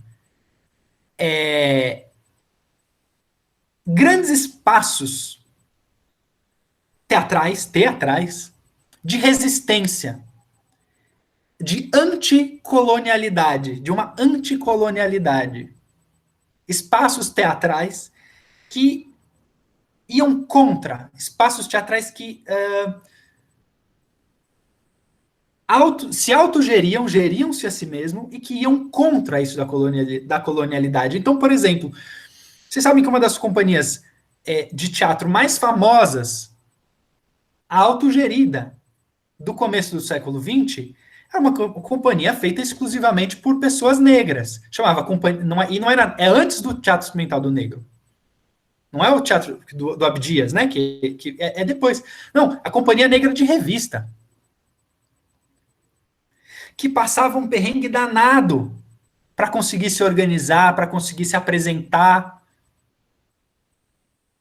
grandes espaços teatrais, de resistência, de anticolonialidade, de uma anticolonialidade. Espaços teatrais que iam contra, espaços teatrais que se autogeriam, geriam-se a si mesmo e que iam contra isso da colonialidade. Então, por exemplo, vocês sabem que uma das companhias de teatro mais famosas, autogerida, do começo do século XX, era uma companhia feita exclusivamente por pessoas negras. Chamava companhia, e não era, é antes do Teatro Experimental do Negro. Não é o teatro do Abdias, né? Que é depois. Não, a Companhia Negra de Revista. Que passava um perrengue danado para conseguir se organizar, para conseguir se apresentar,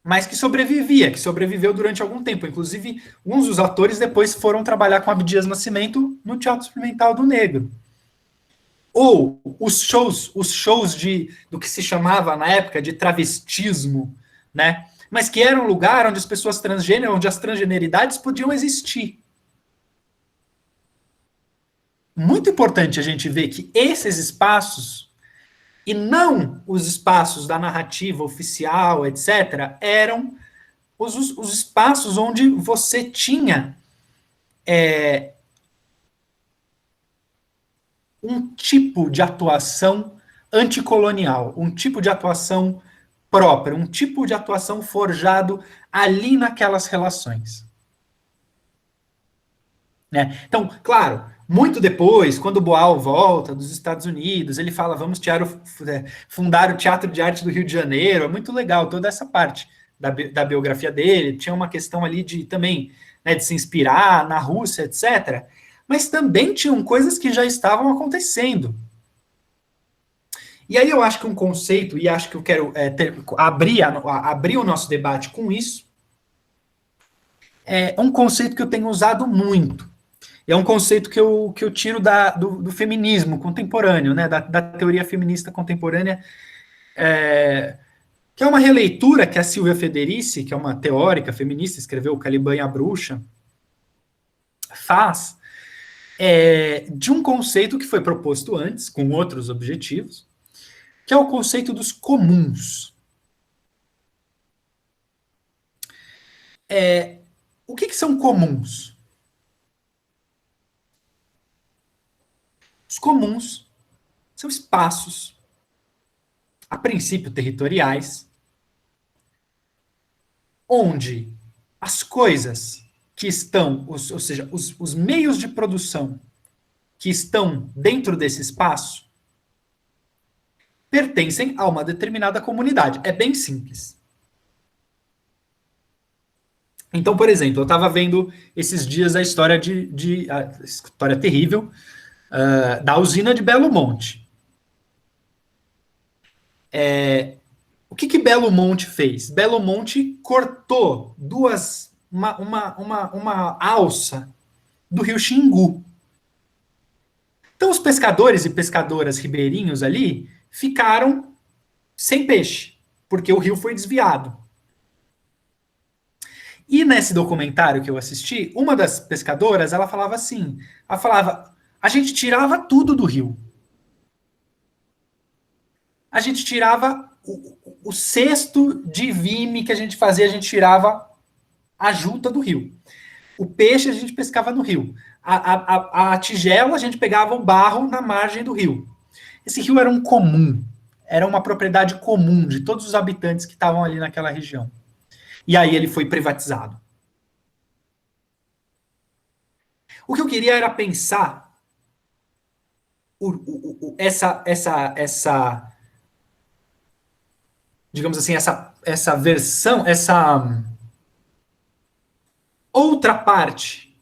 mas que sobreviveu durante algum tempo. Inclusive, uns dos atores depois foram trabalhar com Abdias Nascimento no Teatro Experimental do Negro. Ou os shows do que se chamava na época de travestismo, né? Mas que era um lugar onde as pessoas transgêneras, onde as transgeneridades podiam existir. Muito importante a gente ver que esses espaços, e não os espaços da narrativa oficial, etc., eram os espaços onde você tinha um tipo de atuação anticolonial, um tipo de atuação própria, um tipo de atuação forjado ali naquelas relações. Né? Então, claro, muito depois, quando o Boal volta dos Estados Unidos, ele fala, vamos fundar o Teatro de Arte do Rio de Janeiro, é muito legal toda essa parte da biografia dele, tinha uma questão ali de também, né, de se inspirar na Rússia, etc., mas também tinham coisas que já estavam acontecendo. E aí eu acho que um conceito, e acho que eu quero abrir o nosso debate com isso, é um conceito que eu tenho usado muito. É um conceito que eu tiro do feminismo contemporâneo, né, da teoria feminista contemporânea, que é uma releitura que a Silvia Federici, que é uma teórica feminista, escreveu O Caliban e a Bruxa, faz de um conceito que foi proposto antes, com outros objetivos, que é o conceito dos comuns. O que são comuns? Os comuns são espaços, a princípio territoriais, onde as coisas que estão, ou seja, os meios de produção que estão dentro desse espaço pertencem a uma determinada comunidade. É bem simples. Então, por exemplo, eu estava vendo esses dias a história a história terrível da usina de Belo Monte. O que Belo Monte fez? Belo Monte cortou uma alça do rio Xingu. Então, os pescadores e pescadoras ribeirinhos ali ficaram sem peixe, porque o rio foi desviado. E nesse documentário que eu assisti, uma das pescadoras, ela falava assim, a gente tirava tudo do rio. A gente tirava o cesto de vime que a gente fazia, a gente tirava a juta do rio. O peixe a gente pescava no rio. A tigela a gente pegava o barro na margem do rio. Esse rio era um comum, era uma propriedade comum de todos os habitantes que estavam ali naquela região. E aí ele foi privatizado. O que eu queria era pensar essa digamos assim, essa versão, essa outra parte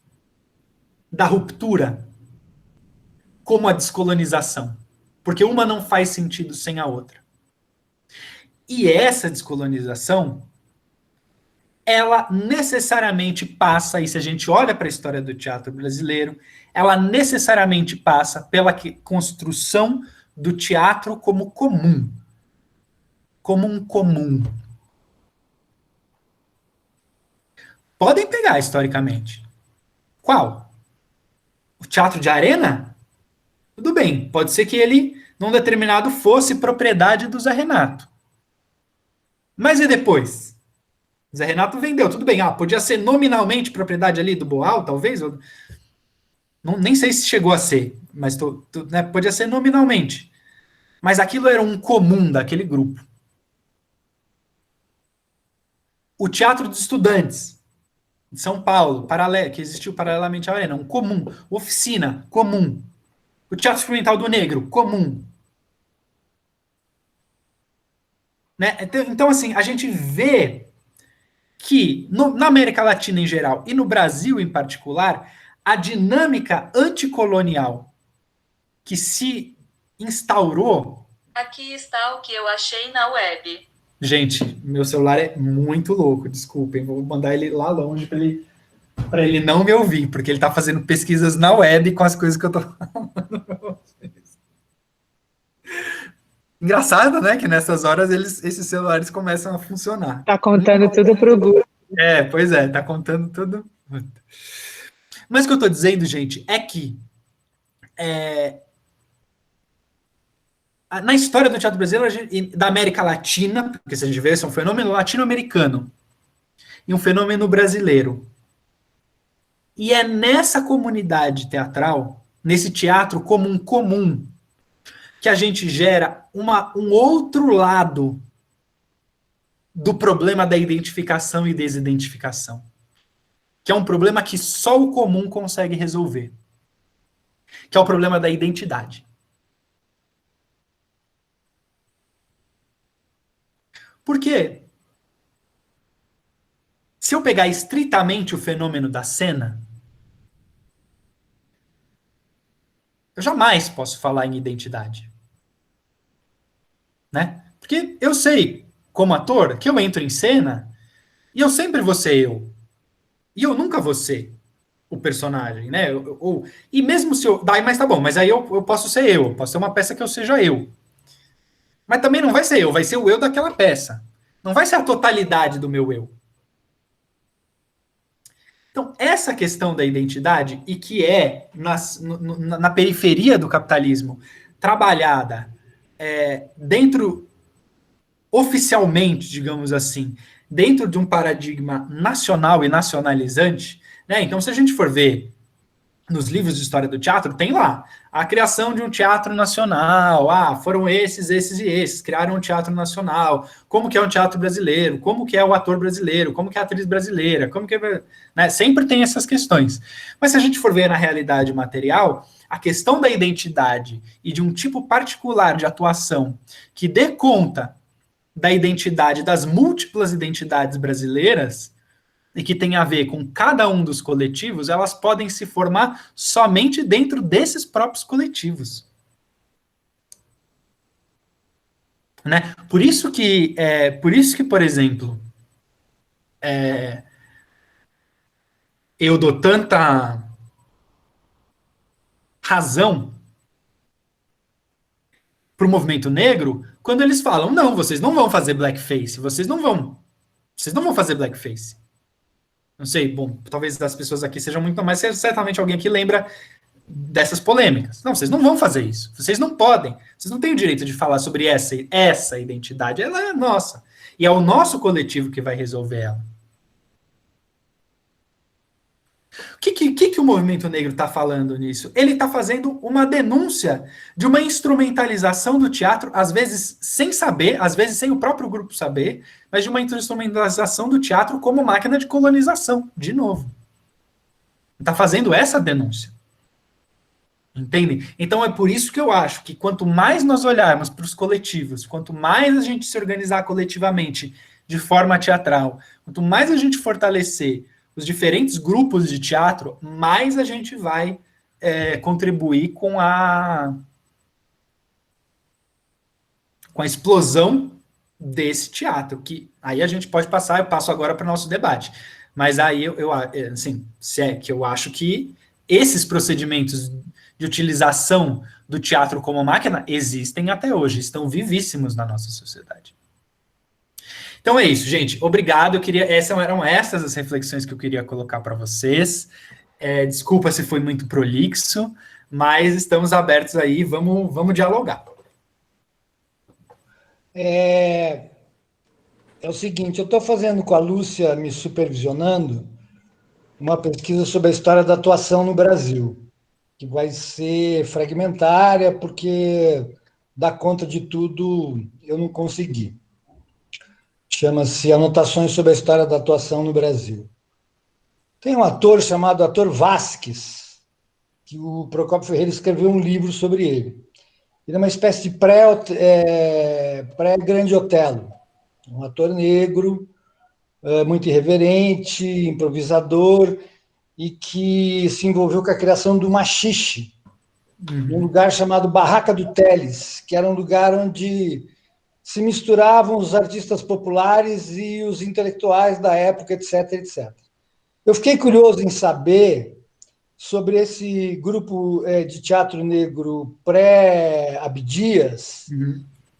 da ruptura como a descolonização. Porque uma não faz sentido sem a outra. E essa descolonização, ela necessariamente passa, e se a gente olha para a história do teatro brasileiro, ela necessariamente passa pela construção do teatro como comum. Como um comum. Podem pegar historicamente. Qual? O teatro de arena? Tudo bem, pode ser que ele, num determinado, fosse propriedade do Zé Renato. Mas e depois? Zé Renato vendeu, tudo bem. Podia ser nominalmente propriedade ali do Boal, talvez? Nem sei se chegou a ser, mas né, podia ser nominalmente. Mas aquilo era um comum daquele grupo. O Teatro dos Estudantes, de São Paulo, que existiu paralelamente à Arena, um comum. Oficina, comum. O Teatro Experimental do Negro, comum. Né? Então, assim, a gente vê que na América Latina em geral e no Brasil em particular, a dinâmica anticolonial que se instaurou. Aqui está o que eu achei na web. Gente, meu celular é muito louco, desculpem, vou mandar ele lá longe para ele não me ouvir, porque ele está fazendo pesquisas na web com as coisas que eu estou falando para vocês. Engraçado, né, que nessas horas esses celulares começam a funcionar. Tá contando tudo pro Google. Pois é, tá contando tudo. Mas o que eu estou dizendo, gente, é que na história do teatro brasileiro e da América Latina, porque se a gente vê, esse é um fenômeno latino-americano e um fenômeno brasileiro. E é nessa comunidade teatral, nesse teatro comum, que a gente gera um outro lado do problema da identificação e desidentificação, que é um problema que só o comum consegue resolver, que é o problema da identidade. Por quê? Se eu pegar estritamente o fenômeno da cena, eu jamais posso falar em identidade. Né? Porque eu sei, como ator, que eu entro em cena e eu sempre vou ser eu. E eu nunca vou ser o personagem, né? E mesmo se eu... Mas tá bom, mas aí eu posso ser eu posso ser uma peça que eu seja eu. Mas também não vai ser eu, vai ser o eu daquela peça. Não vai ser a totalidade do meu eu. Então, essa questão da identidade, e que é na periferia do capitalismo, trabalhada dentro, oficialmente, digamos assim, dentro de um paradigma nacional e nacionalizante, né? Então, se a gente for ver nos livros de história do teatro, tem lá a criação de um teatro nacional. Foram esses e esses, criaram um teatro nacional. Como que é um teatro brasileiro? Como que é o ator brasileiro? Como que é a atriz brasileira? Como que é, né? Sempre tem essas questões. Mas se a gente for ver na realidade material, a questão da identidade e de um tipo particular de atuação que dê conta da identidade, das múltiplas identidades brasileiras, e que tem a ver com cada um dos coletivos, elas podem se formar somente dentro desses próprios coletivos. Né? Por isso que, por exemplo, eu dou tanta razão para o movimento negro quando eles falam, não, vocês não vão fazer blackface, vocês não vão fazer blackface. Não sei, bom, talvez as pessoas aqui sejam muito, mas certamente alguém aqui lembra dessas polêmicas. Não, vocês não vão fazer isso. Vocês não podem. Vocês não têm o direito de falar sobre essa identidade. Ela é nossa. E é o nosso coletivo que vai resolver ela. O que o movimento negro está falando nisso? Ele está fazendo uma denúncia de uma instrumentalização do teatro, às vezes sem saber, às vezes sem o próprio grupo saber, mas de uma instrumentalização do teatro como máquina de colonização, de novo. Está fazendo essa denúncia. Entendem? Então é por isso que eu acho que quanto mais nós olharmos para os coletivos, quanto mais a gente se organizar coletivamente de forma teatral, quanto mais a gente fortalecer os diferentes grupos de teatro, mais a gente vai contribuir com a explosão desse teatro, que aí a gente pode passar, eu passo agora para o nosso debate, mas aí assim, se é que eu acho que esses procedimentos de utilização do teatro como máquina existem até hoje, estão vivíssimos na nossa sociedade. Então é isso, gente. Obrigado. Eram essas as reflexões que eu queria colocar para vocês. Desculpa se foi muito prolixo, mas estamos abertos aí, vamos dialogar. É o seguinte, eu estou fazendo com a Lúcia, me supervisionando, uma pesquisa sobre a história da atuação no Brasil, que vai ser fragmentária, porque dar conta de tudo eu não consegui. chama-se Anotações sobre a História da Atuação no Brasil. Tem um ator chamado Ator Vasques, que o Procópio Ferreira escreveu um livro sobre ele. Ele é uma espécie de pré-Grande Otelo. Um ator negro, muito irreverente, improvisador, e que se envolveu com a criação do machixe, um lugar chamado Barraca do Teles, que era um lugar onde se misturavam os artistas populares e os intelectuais da época, etc, etc. Eu fiquei curioso em saber sobre esse grupo de teatro negro pré-Abdias,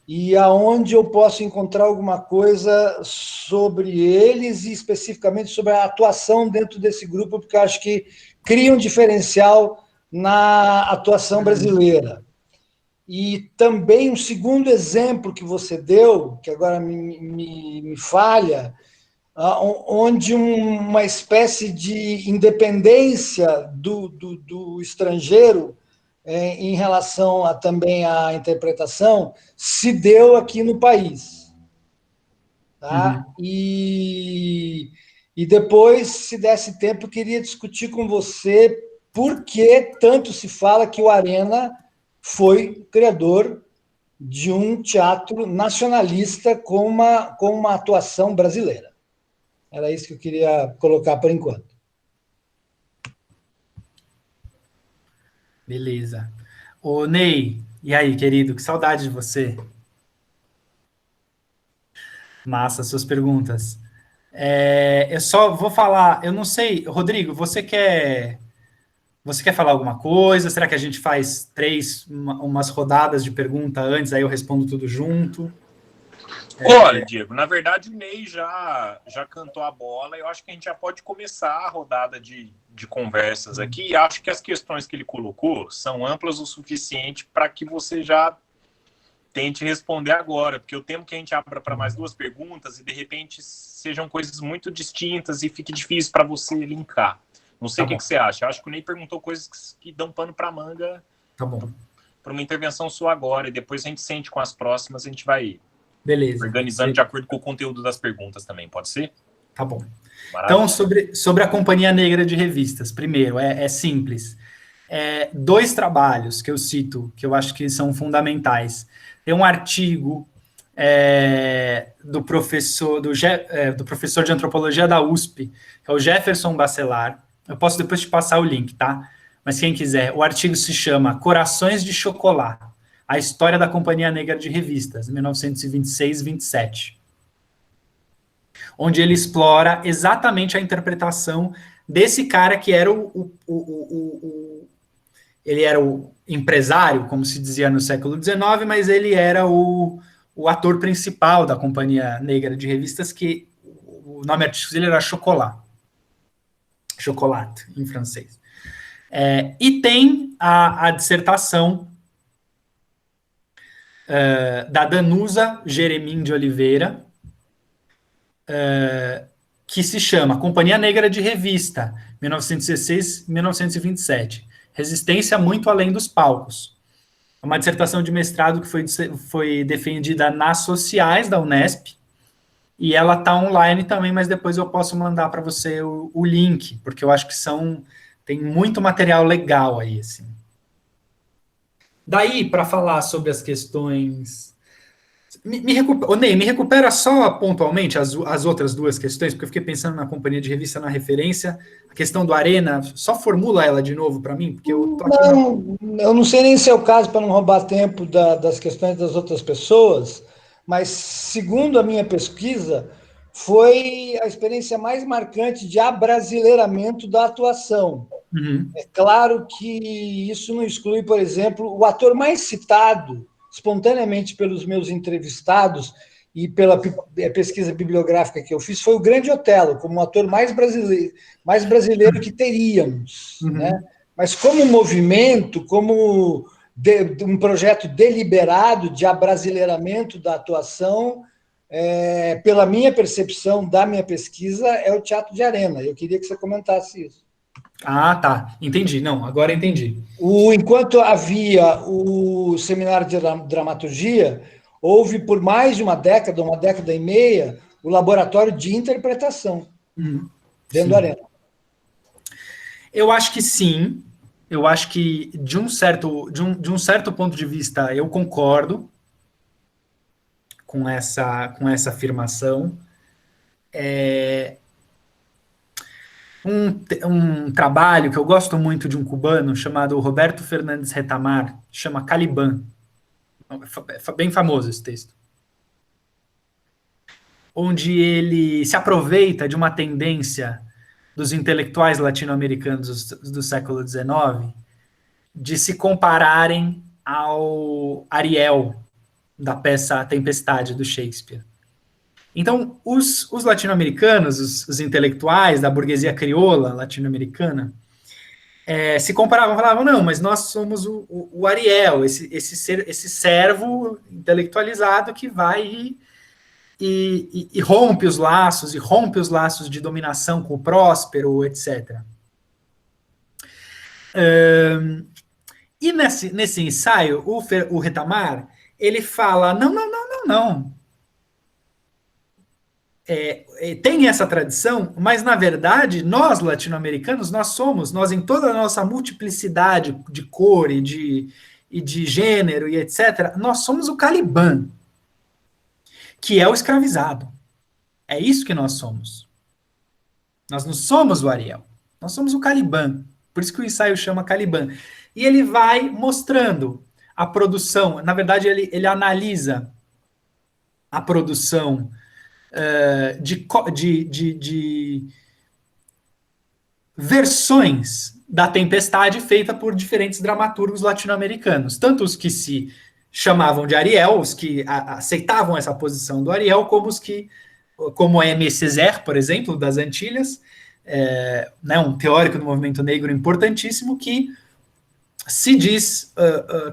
e aonde eu posso encontrar alguma coisa sobre eles e especificamente sobre a atuação dentro desse grupo, porque eu acho que cria um diferencial na atuação brasileira. E também um segundo exemplo que você deu, que agora me falha, onde uma espécie de independência do estrangeiro em relação também à interpretação se deu aqui no país. Tá? E depois, se desse tempo, eu queria discutir com você por que tanto se fala que o Arena foi criador de um teatro nacionalista com uma atuação brasileira. Era isso que eu queria colocar por enquanto. Beleza. Ô, Ney, e aí, querido? Que saudade de você. Massa, suas perguntas. Eu só vou falar, eu não sei, Rodrigo, você quer falar alguma coisa? Será que a gente faz umas rodadas de pergunta antes, aí eu respondo tudo junto? Olha, Diego, na verdade o Ney já cantou a bola, eu acho que a gente já pode começar a rodada de conversas aqui, e acho que as questões que ele colocou são amplas o suficiente para que você já tente responder agora, porque eu temo que a gente abra para mais 2 perguntas e de repente sejam coisas muito distintas e fique difícil para você linkar. Não sei o que você acha. Eu acho que o Ney perguntou coisas que dão pano para manga para uma intervenção sua agora, e depois a gente sente com as próximas, a gente vai organizando de acordo com o conteúdo das perguntas também, pode ser? Tá bom. Maravilha. Então, sobre a Companhia Negra de Revistas, primeiro, é simples. 2 trabalhos que eu cito, que eu acho que são fundamentais. Tem um artigo do professor de antropologia da USP, que é o Jefferson Bacelar. Eu posso depois te passar o link, tá? Mas quem quiser, o artigo se chama Corações de Chocolat, a história da Companhia Negra de Revistas, 1926-27. Onde ele explora exatamente a interpretação desse cara que era ele era o empresário, como se dizia no século XIX, mas ele era o ator principal da Companhia Negra de Revistas, que o nome artístico dele era Chocolat, em francês. E tem a dissertação da Danusa Jeremin de Oliveira, que se chama Companhia Negra de Revista, 1916-1927. Resistência muito além dos palcos. É uma dissertação de mestrado que foi defendida nas sociais da Unesp, e ela está online também, mas depois eu posso mandar para você o link, porque eu acho que tem muito material legal aí, assim. Daí, para falar sobre as questões... Ney, me recupera só pontualmente as outras 2 questões, porque eu fiquei pensando na Companhia de Revista na referência. A questão do Arena, só formula ela de novo para mim, porque eu tô aqui... Eu não sei nem se é o caso, para não roubar tempo das questões das outras pessoas, mas, segundo a minha pesquisa, foi a experiência mais marcante de abrasileiramento da atuação. É claro que isso não exclui, por exemplo, o ator mais citado espontaneamente pelos meus entrevistados e pela pesquisa bibliográfica que eu fiz, foi o Grande Otelo, como o ator mais brasileiro que teríamos. Né? Mas como movimento, como um projeto deliberado de abrasileiramento da atuação, pela minha percepção da minha pesquisa, é o Teatro de Arena. Eu queria que você comentasse isso. Ah, tá. Entendi. Não, agora entendi. Enquanto havia o seminário de dramaturgia, houve por mais de uma década e meia, o laboratório de interpretação dentro sim. da Arena. Eu acho que sim. Eu acho que, de um certo ponto de vista, eu concordo com essa afirmação. Um trabalho que eu gosto muito de um cubano chamado Roberto Fernandes Retamar, chama Caliban. É bem famoso esse texto. Onde ele se aproveita de uma tendência dos intelectuais latino-americanos do século XIX de se compararem ao Ariel da peça A Tempestade, do Shakespeare. Então, os latino-americanos, os intelectuais da burguesia crioula latino-americana, se comparavam, falavam, não, mas nós somos o Ariel, esse servo intelectualizado que vai e rompe os laços de dominação com o próspero, etc. E nesse ensaio, o Retamar, ele fala, não. Tem essa tradição, mas, na verdade, nós, latino-americanos, nós em toda a nossa multiplicidade de cor e de gênero e etc., nós somos o Caliban, que é o escravizado. É isso que nós somos. Nós não somos o Ariel, nós somos o Caliban. Por isso que o ensaio chama Caliban. E ele vai mostrando a produção, na verdade, ele analisa a produção de versões da Tempestade feita por diferentes dramaturgos latino-americanos, tanto os que se chamavam de Ariel, os que aceitavam essa posição do Ariel, como Aimé Césaire, por exemplo, das Antilhas, um teórico do movimento negro importantíssimo, que se diz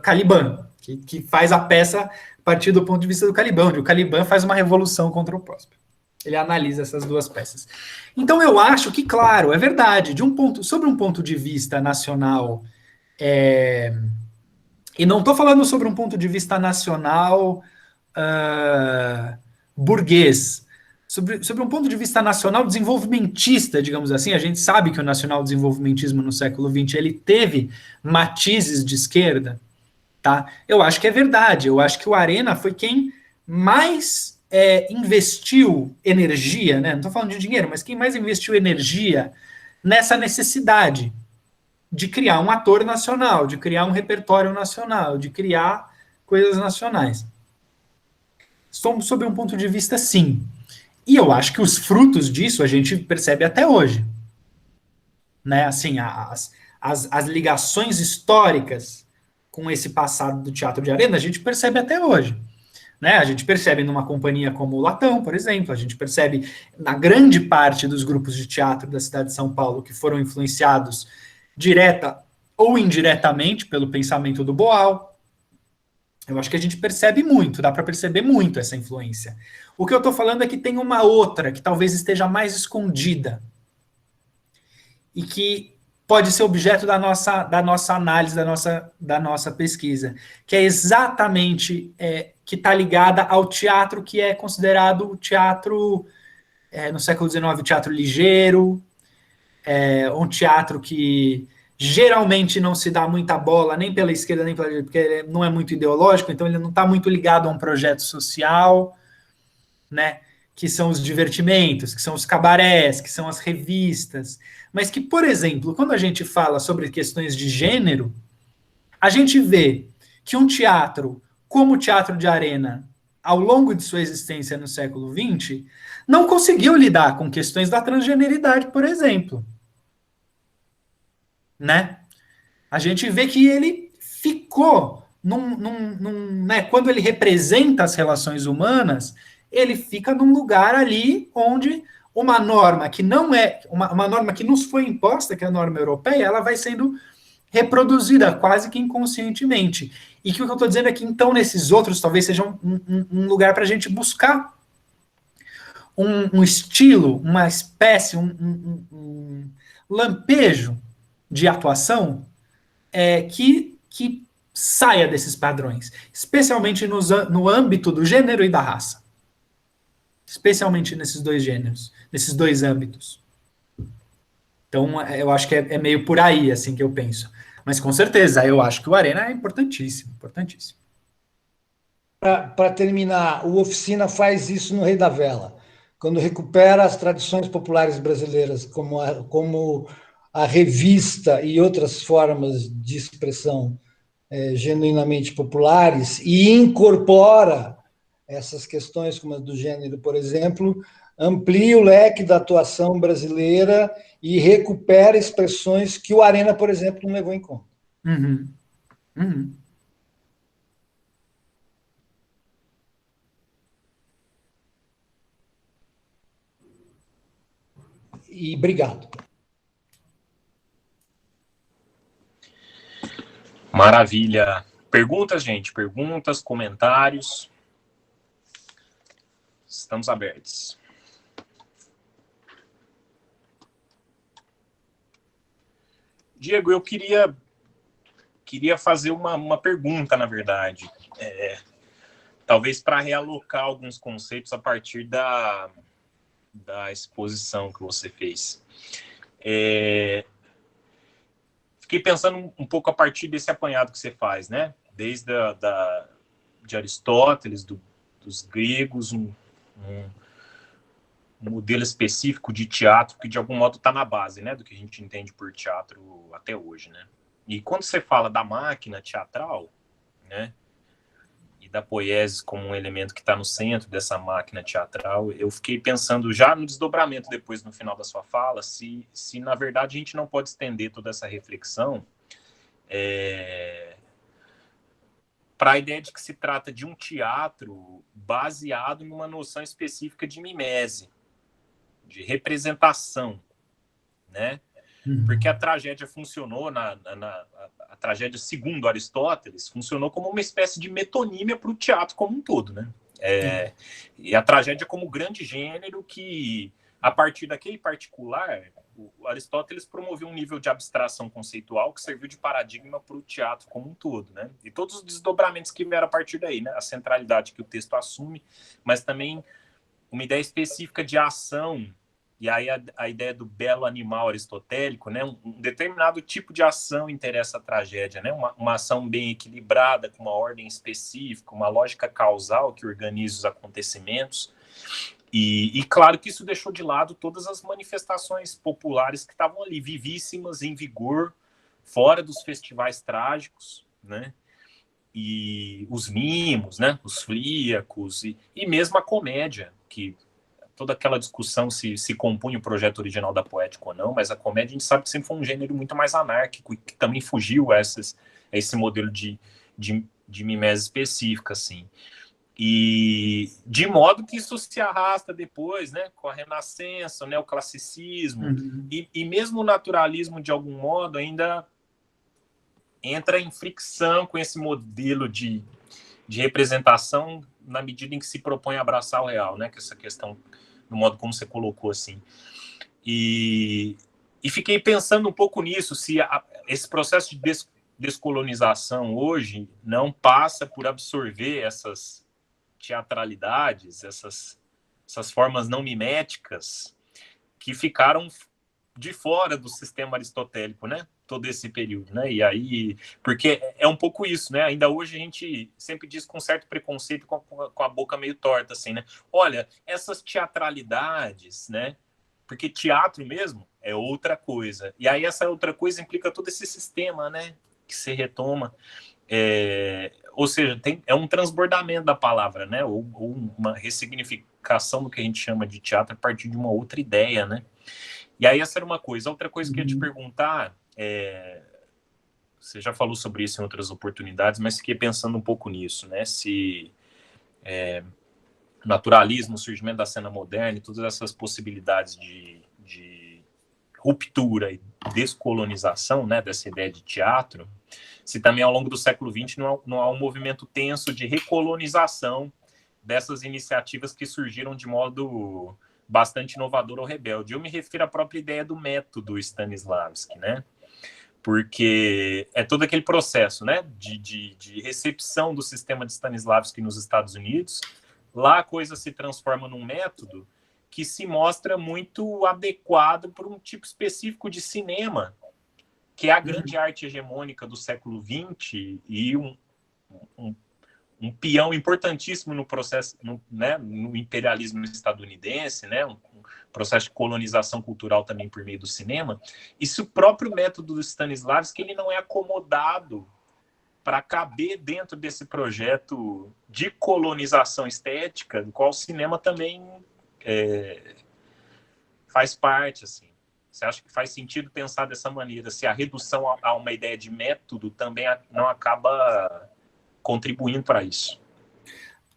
Caliban, que faz a peça a partir do ponto de vista do Caliban, onde o Caliban faz uma revolução contra o próspero. Ele analisa essas duas peças. Então, eu acho que, claro, é verdade, sobre um ponto de vista nacional, e não estou falando sobre um ponto de vista nacional burguês, sobre um ponto de vista nacional desenvolvimentista, digamos assim. A gente sabe que o nacional-desenvolvimentismo no século XX ele teve matizes de esquerda, tá? Eu acho que é verdade. Eu acho que o Arena foi quem mais investiu energia, né? Não estou falando de dinheiro, mas quem mais investiu energia nessa necessidade de criar um ator nacional, de criar um repertório nacional, de criar coisas nacionais. Sob um ponto de vista, sim. E eu acho que os frutos disso a gente percebe até hoje. Né? Assim, as ligações históricas com esse passado do teatro de Arena, a gente percebe até hoje. Né? A gente percebe numa companhia como o Latão, por exemplo, a gente percebe na grande parte dos grupos de teatro da cidade de São Paulo que foram influenciados direta ou indiretamente pelo pensamento do Boal. Eu acho que a gente percebe muito, dá para perceber muito essa influência. O que eu estou falando é que tem uma outra que talvez esteja mais escondida e que pode ser objeto da nossa análise, da nossa pesquisa, que é exatamente que está ligada ao teatro que é considerado o teatro, no século XIX, o teatro ligeiro, um teatro que geralmente não se dá muita bola, nem pela esquerda, nem pela direita, porque ele não é muito ideológico, então ele não está muito ligado a um projeto social, né? Que são os divertimentos, que são os cabarés, que são as revistas, mas que, por exemplo, quando a gente fala sobre questões de gênero, a gente vê que um teatro, como o Teatro de Arena, ao longo de sua existência no século XX, não conseguiu lidar com questões da transgeneridade, por exemplo. Né? A gente vê que ele ficou, né, quando ele representa as relações humanas, ele fica num lugar ali onde uma norma que não é, uma norma que nos foi imposta, que é a norma europeia, ela vai sendo reproduzida quase que inconscientemente. E que o que eu estou dizendo é que, então, nesses outros, talvez seja um lugar para a gente buscar um estilo, uma espécie, um lampejo de atuação que saia desses padrões, especialmente no âmbito do gênero e da raça. especialmente nesses dois gêneros, nesses dois âmbitos. Então, eu acho que é meio por aí, assim, que eu penso. Mas, com certeza, eu acho que o Arena é importantíssimo, importantíssimo. Para terminar, o Oficina faz isso no Rei da Vela, quando recupera as tradições populares brasileiras, como a revista e outras formas de expressão genuinamente populares, e incorpora essas questões, como a do gênero, por exemplo, amplia o leque da atuação brasileira e recupera expressões que o Arena, por exemplo, não levou em conta. Uhum. Uhum. E obrigado. Maravilha. Perguntas, gente? Perguntas, comentários? Estamos abertos. Diego, eu queria fazer uma pergunta, na verdade. Talvez para realocar alguns conceitos a partir da exposição que você fez. Fiquei pensando um pouco a partir desse apanhado que você faz, né? Desde de Aristóteles, dos gregos, um modelo específico de teatro que de algum modo está na base, né, do que a gente entende por teatro até hoje, né? E quando você fala da máquina teatral, né, e da poiesis como um elemento que está no centro dessa máquina teatral, eu fiquei pensando já no desdobramento depois no final da sua fala, se na verdade a gente não pode estender toda essa reflexão para a ideia de que se trata de um teatro baseado numa noção específica de mimese, de representação, né? Porque a tragédia funcionou, a tragédia segundo Aristóteles, funcionou como uma espécie de metonímia para o teatro como um todo, né? E a tragédia como grande gênero que, a partir daquele particular, o Aristóteles promoveu um nível de abstração conceitual que serviu de paradigma para o teatro como um todo, né? E todos os desdobramentos que vieram a partir daí, né? A centralidade que o texto assume, mas também uma ideia específica de ação, e aí a ideia do belo animal aristotélico, né? Um determinado tipo de ação interessa a tragédia, né? Uma ação bem equilibrada, com uma ordem específica, uma lógica causal que organiza os acontecimentos. E claro que isso deixou de lado todas as manifestações populares que estavam ali, vivíssimas, em vigor, fora dos festivais trágicos, né? E os mimos, né? Os flíacos, e mesmo a comédia, que toda aquela discussão se compunha o projeto original da Poética ou não, mas a comédia a gente sabe que sempre foi um gênero muito mais anárquico e que também fugiu a esse modelo de mimese específica, assim. E de modo que isso se arrasta depois, né, com a Renascença, o neoclassicismo, e mesmo o naturalismo, de algum modo, ainda entra em fricção com esse modelo de representação na medida em que se propõe a abraçar o real, né, que essa questão, no modo como você colocou, assim. E fiquei pensando um pouco nisso, se esse processo de descolonização hoje não passa por absorver essas teatralidades, essas formas não miméticas que ficaram de fora do sistema aristotélico, né? Todo esse período, né? E aí, porque é um pouco isso, né? Ainda hoje a gente sempre diz com certo preconceito, com a boca meio torta, assim, né? Olha, essas teatralidades, né? Porque teatro mesmo é outra coisa. E aí essa outra coisa implica todo esse sistema, né? Que se retoma. Ou seja, é um transbordamento da palavra, né? Ou uma ressignificação do que a gente chama de teatro a partir de uma outra ideia, né? E aí essa era uma coisa. Outra coisa que eu ia te perguntar, você já falou sobre isso em outras oportunidades, mas fiquei pensando um pouco nisso, né? Se naturalismo, o surgimento da cena moderna e todas essas possibilidades de ruptura e descolonização, né, dessa ideia de teatro, se também ao longo do século XX não há um movimento tenso de recolonização dessas iniciativas que surgiram de modo bastante inovador ou rebelde. Eu me refiro à própria ideia do método Stanislavski, né? Porque é todo aquele processo, né, de recepção do sistema de Stanislavski nos Estados Unidos, lá a coisa se transforma num método que se mostra muito adequado para um tipo específico de cinema, que é a grande arte hegemônica do século XX e um peão importantíssimo no processo, no imperialismo estadunidense, né, um processo de colonização cultural também por meio do cinema. E se o próprio método do Stanislavski ele não é acomodado para caber dentro desse projeto de colonização estética, do qual o cinema também faz parte, assim. Você acha que faz sentido pensar dessa maneira? Se a redução a uma ideia de método também não acaba contribuindo para isso?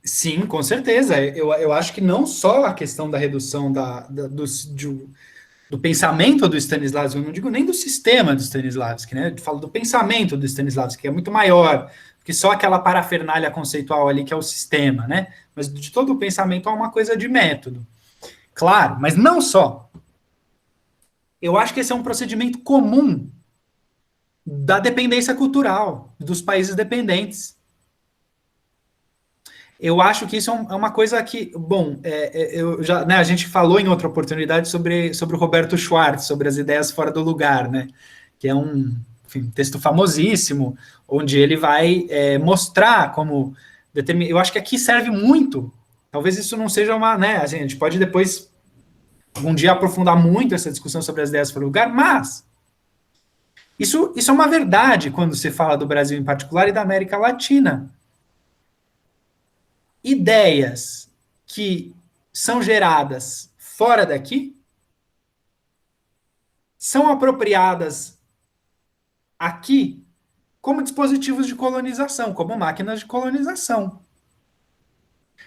Sim, com certeza. Eu acho que não só a questão da redução do pensamento do Stanislavski, eu não digo nem do sistema do Stanislavski, né? Eu falo do pensamento do Stanislavski, que é muito maior que só aquela parafernália conceitual ali que é o sistema, né? Mas de todo o pensamento há uma coisa de método. Claro, mas não só. Eu acho que esse é um procedimento comum da dependência cultural dos países dependentes. Eu acho que isso é uma coisa que, bom, a gente falou em outra oportunidade sobre o Roberto Schwartz, sobre as ideias fora do lugar, né? Que é um texto famosíssimo, onde ele vai mostrar como eu acho que aqui serve muito. Talvez isso não seja né? A gente pode depois algum dia aprofundar muito essa discussão sobre as ideias fora do lugar, mas isso é uma verdade quando se fala do Brasil em particular e da América Latina. Ideias que são geradas fora daqui são apropriadas aqui como dispositivos de colonização, como máquinas de colonização.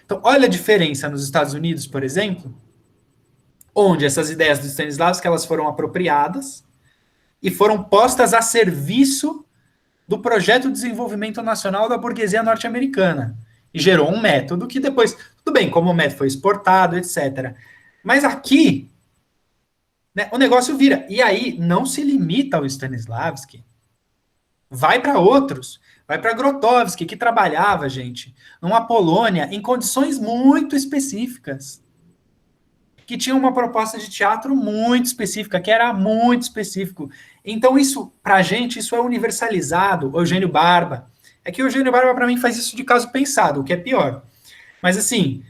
Então, olha a diferença nos Estados Unidos, por exemplo, onde essas ideias do Stanislavski elas foram apropriadas e foram postas a serviço do projeto de desenvolvimento nacional da burguesia norte-americana. E gerou um método que depois, tudo bem, como o método foi exportado, etc. Mas aqui, né, o negócio vira. E aí, não se limita ao Stanislavski. Vai para outros. Vai para Grotowski, que trabalhava, gente, numa Polônia em condições muito específicas. Que tinha uma proposta de teatro muito específica, que era muito específico. Então, isso, para a gente, isso é universalizado. O Eugênio Barba. É que o Eugênio Barba, para mim, faz isso de caso pensado, o que é pior. Mas, assim,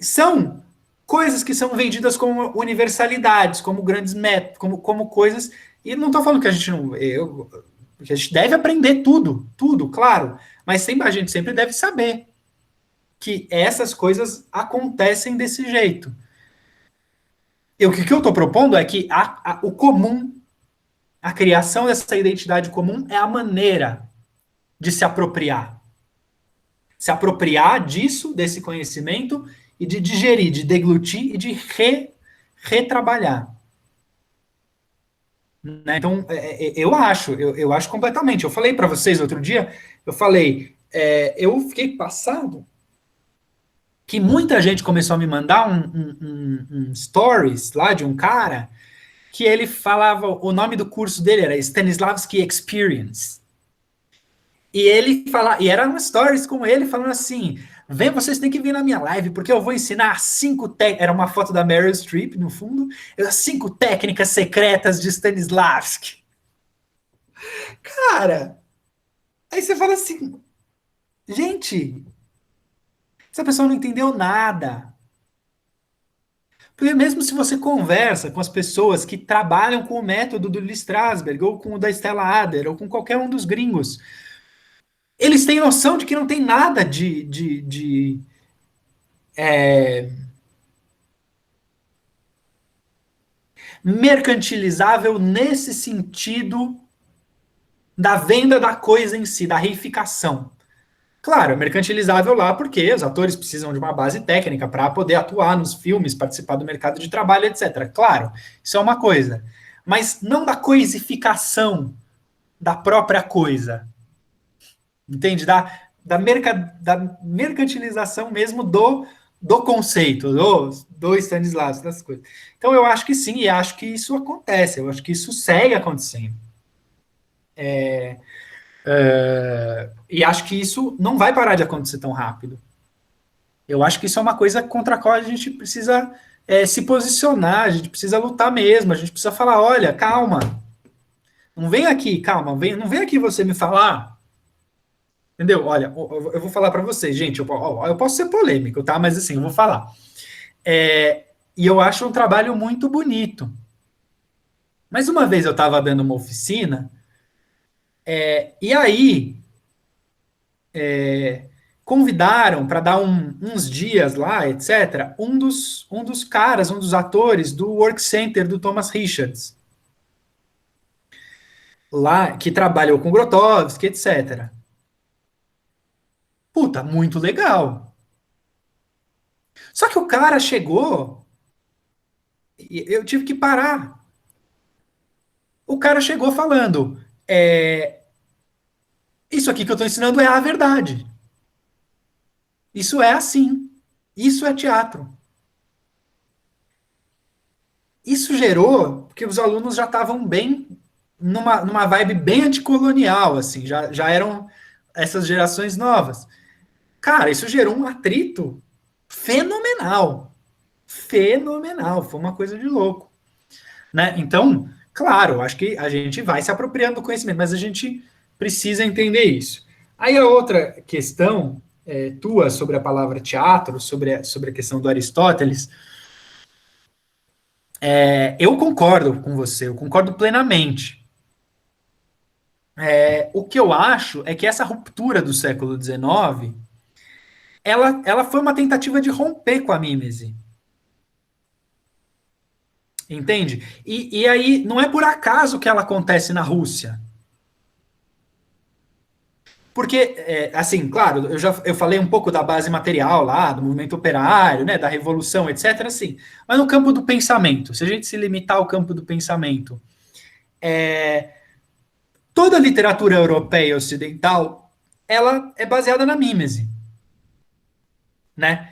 são coisas que são vendidas como universalidades, como grandes métodos, como coisas... E não estou falando que a gente não... que a gente deve aprender tudo, claro. Mas a gente sempre deve saber que essas coisas acontecem desse jeito. O que eu estou propondo é que o comum, a criação dessa identidade comum é a maneira de se apropriar. Se apropriar disso, desse conhecimento, e de digerir, de deglutir e de retrabalhar. Né? Então, eu acho completamente. Eu falei para vocês outro dia, eu fiquei passado que muita gente começou a me mandar um stories lá de um cara que ele falava, o nome do curso dele era Stanislavski Experience. E ele falava, e era um stories com ele falando assim, vocês têm que vir na minha live, porque eu vou ensinar 5 técnicas, era uma foto da Meryl Streep no fundo, 5 técnicas secretas de Stanislavski. Cara, aí você fala assim, gente, essa pessoa não entendeu nada. Porque mesmo se você conversa com as pessoas que trabalham com o método do Lee Strasberg, ou com o da Stella Adler, ou com qualquer um dos gringos, eles têm noção de que não tem nada de mercantilizável nesse sentido da venda da coisa em si, da reificação. Claro, é mercantilizável lá porque os atores precisam de uma base técnica para poder atuar nos filmes, participar do mercado de trabalho, etc. Claro, isso é uma coisa. Mas não da coisificação da própria coisa. Entende? Da mercantilização mesmo do conceito, do Stanislavski, das coisas. Então, eu acho que sim, e acho que isso acontece. Eu acho que isso segue acontecendo. E acho que isso não vai parar de acontecer tão rápido. Eu acho que isso é uma coisa contra a qual a gente precisa se posicionar, a gente precisa lutar mesmo, a gente precisa falar, olha, calma, não vem aqui, calma, não vem aqui você me falar, entendeu? Olha, eu vou falar para vocês, gente, eu posso ser polêmico, tá? Mas assim, eu vou falar. E eu acho um trabalho muito bonito. Mas uma vez eu estava dando uma oficina, e aí convidaram para dar uns dias lá, etc., um dos caras, um dos atores do Work Center do Thomas Richards, lá, que trabalhou com Grotowski, etc. Puta, muito legal. Só que o cara chegou, e eu tive que parar. O cara chegou falando, isso aqui que eu estou ensinando é a verdade. Isso é assim. Isso é teatro. Isso gerou, porque os alunos já estavam bem, numa vibe bem anticolonial, assim, já eram essas gerações novas. Cara, isso gerou um atrito fenomenal. Fenomenal. Foi uma coisa de louco. Né? Então, claro, acho que a gente vai se apropriando do conhecimento, mas a gente precisa entender isso. Aí a outra questão tua sobre a palavra teatro, sobre a questão do Aristóteles, eu concordo com você, eu concordo plenamente. O que eu acho é que essa ruptura do século XIX, ela foi uma tentativa de romper com a mímese. Entende? E aí, não é por acaso que ela acontece na Rússia. Porque, assim, claro, eu falei um pouco da base material lá, do movimento operário, né, da revolução, etc., assim, mas no campo do pensamento, se a gente se limitar ao campo do pensamento, toda a literatura europeia e ocidental, ela é baseada na mímese, né?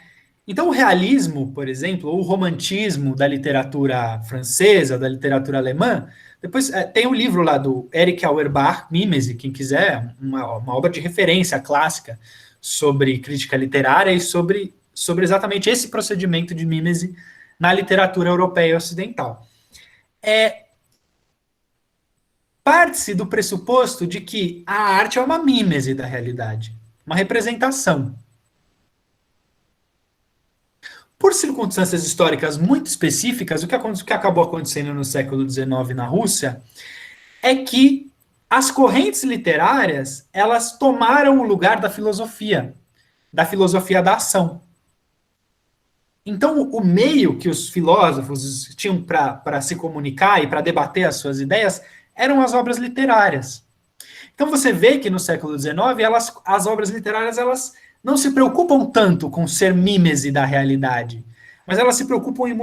Então, o realismo, por exemplo, ou o romantismo da literatura francesa, da literatura alemã, depois tem um livro lá do Erich Auerbach, Mímese, quem quiser, uma obra de referência clássica sobre crítica literária e sobre exatamente esse procedimento de mímese na literatura europeia e ocidental. Parte-se do pressuposto de que a arte é uma mímese da realidade, uma representação. Por circunstâncias históricas muito específicas, o que acabou acontecendo no século XIX na Rússia é que as correntes literárias, elas tomaram o lugar da filosofia da ação. Então, o meio que os filósofos tinham para se comunicar e para debater as suas ideias eram as obras literárias. Então, você vê que no século XIX, as obras literárias, elas não se preocupam tanto com ser mímese da realidade, mas elas se preocupam em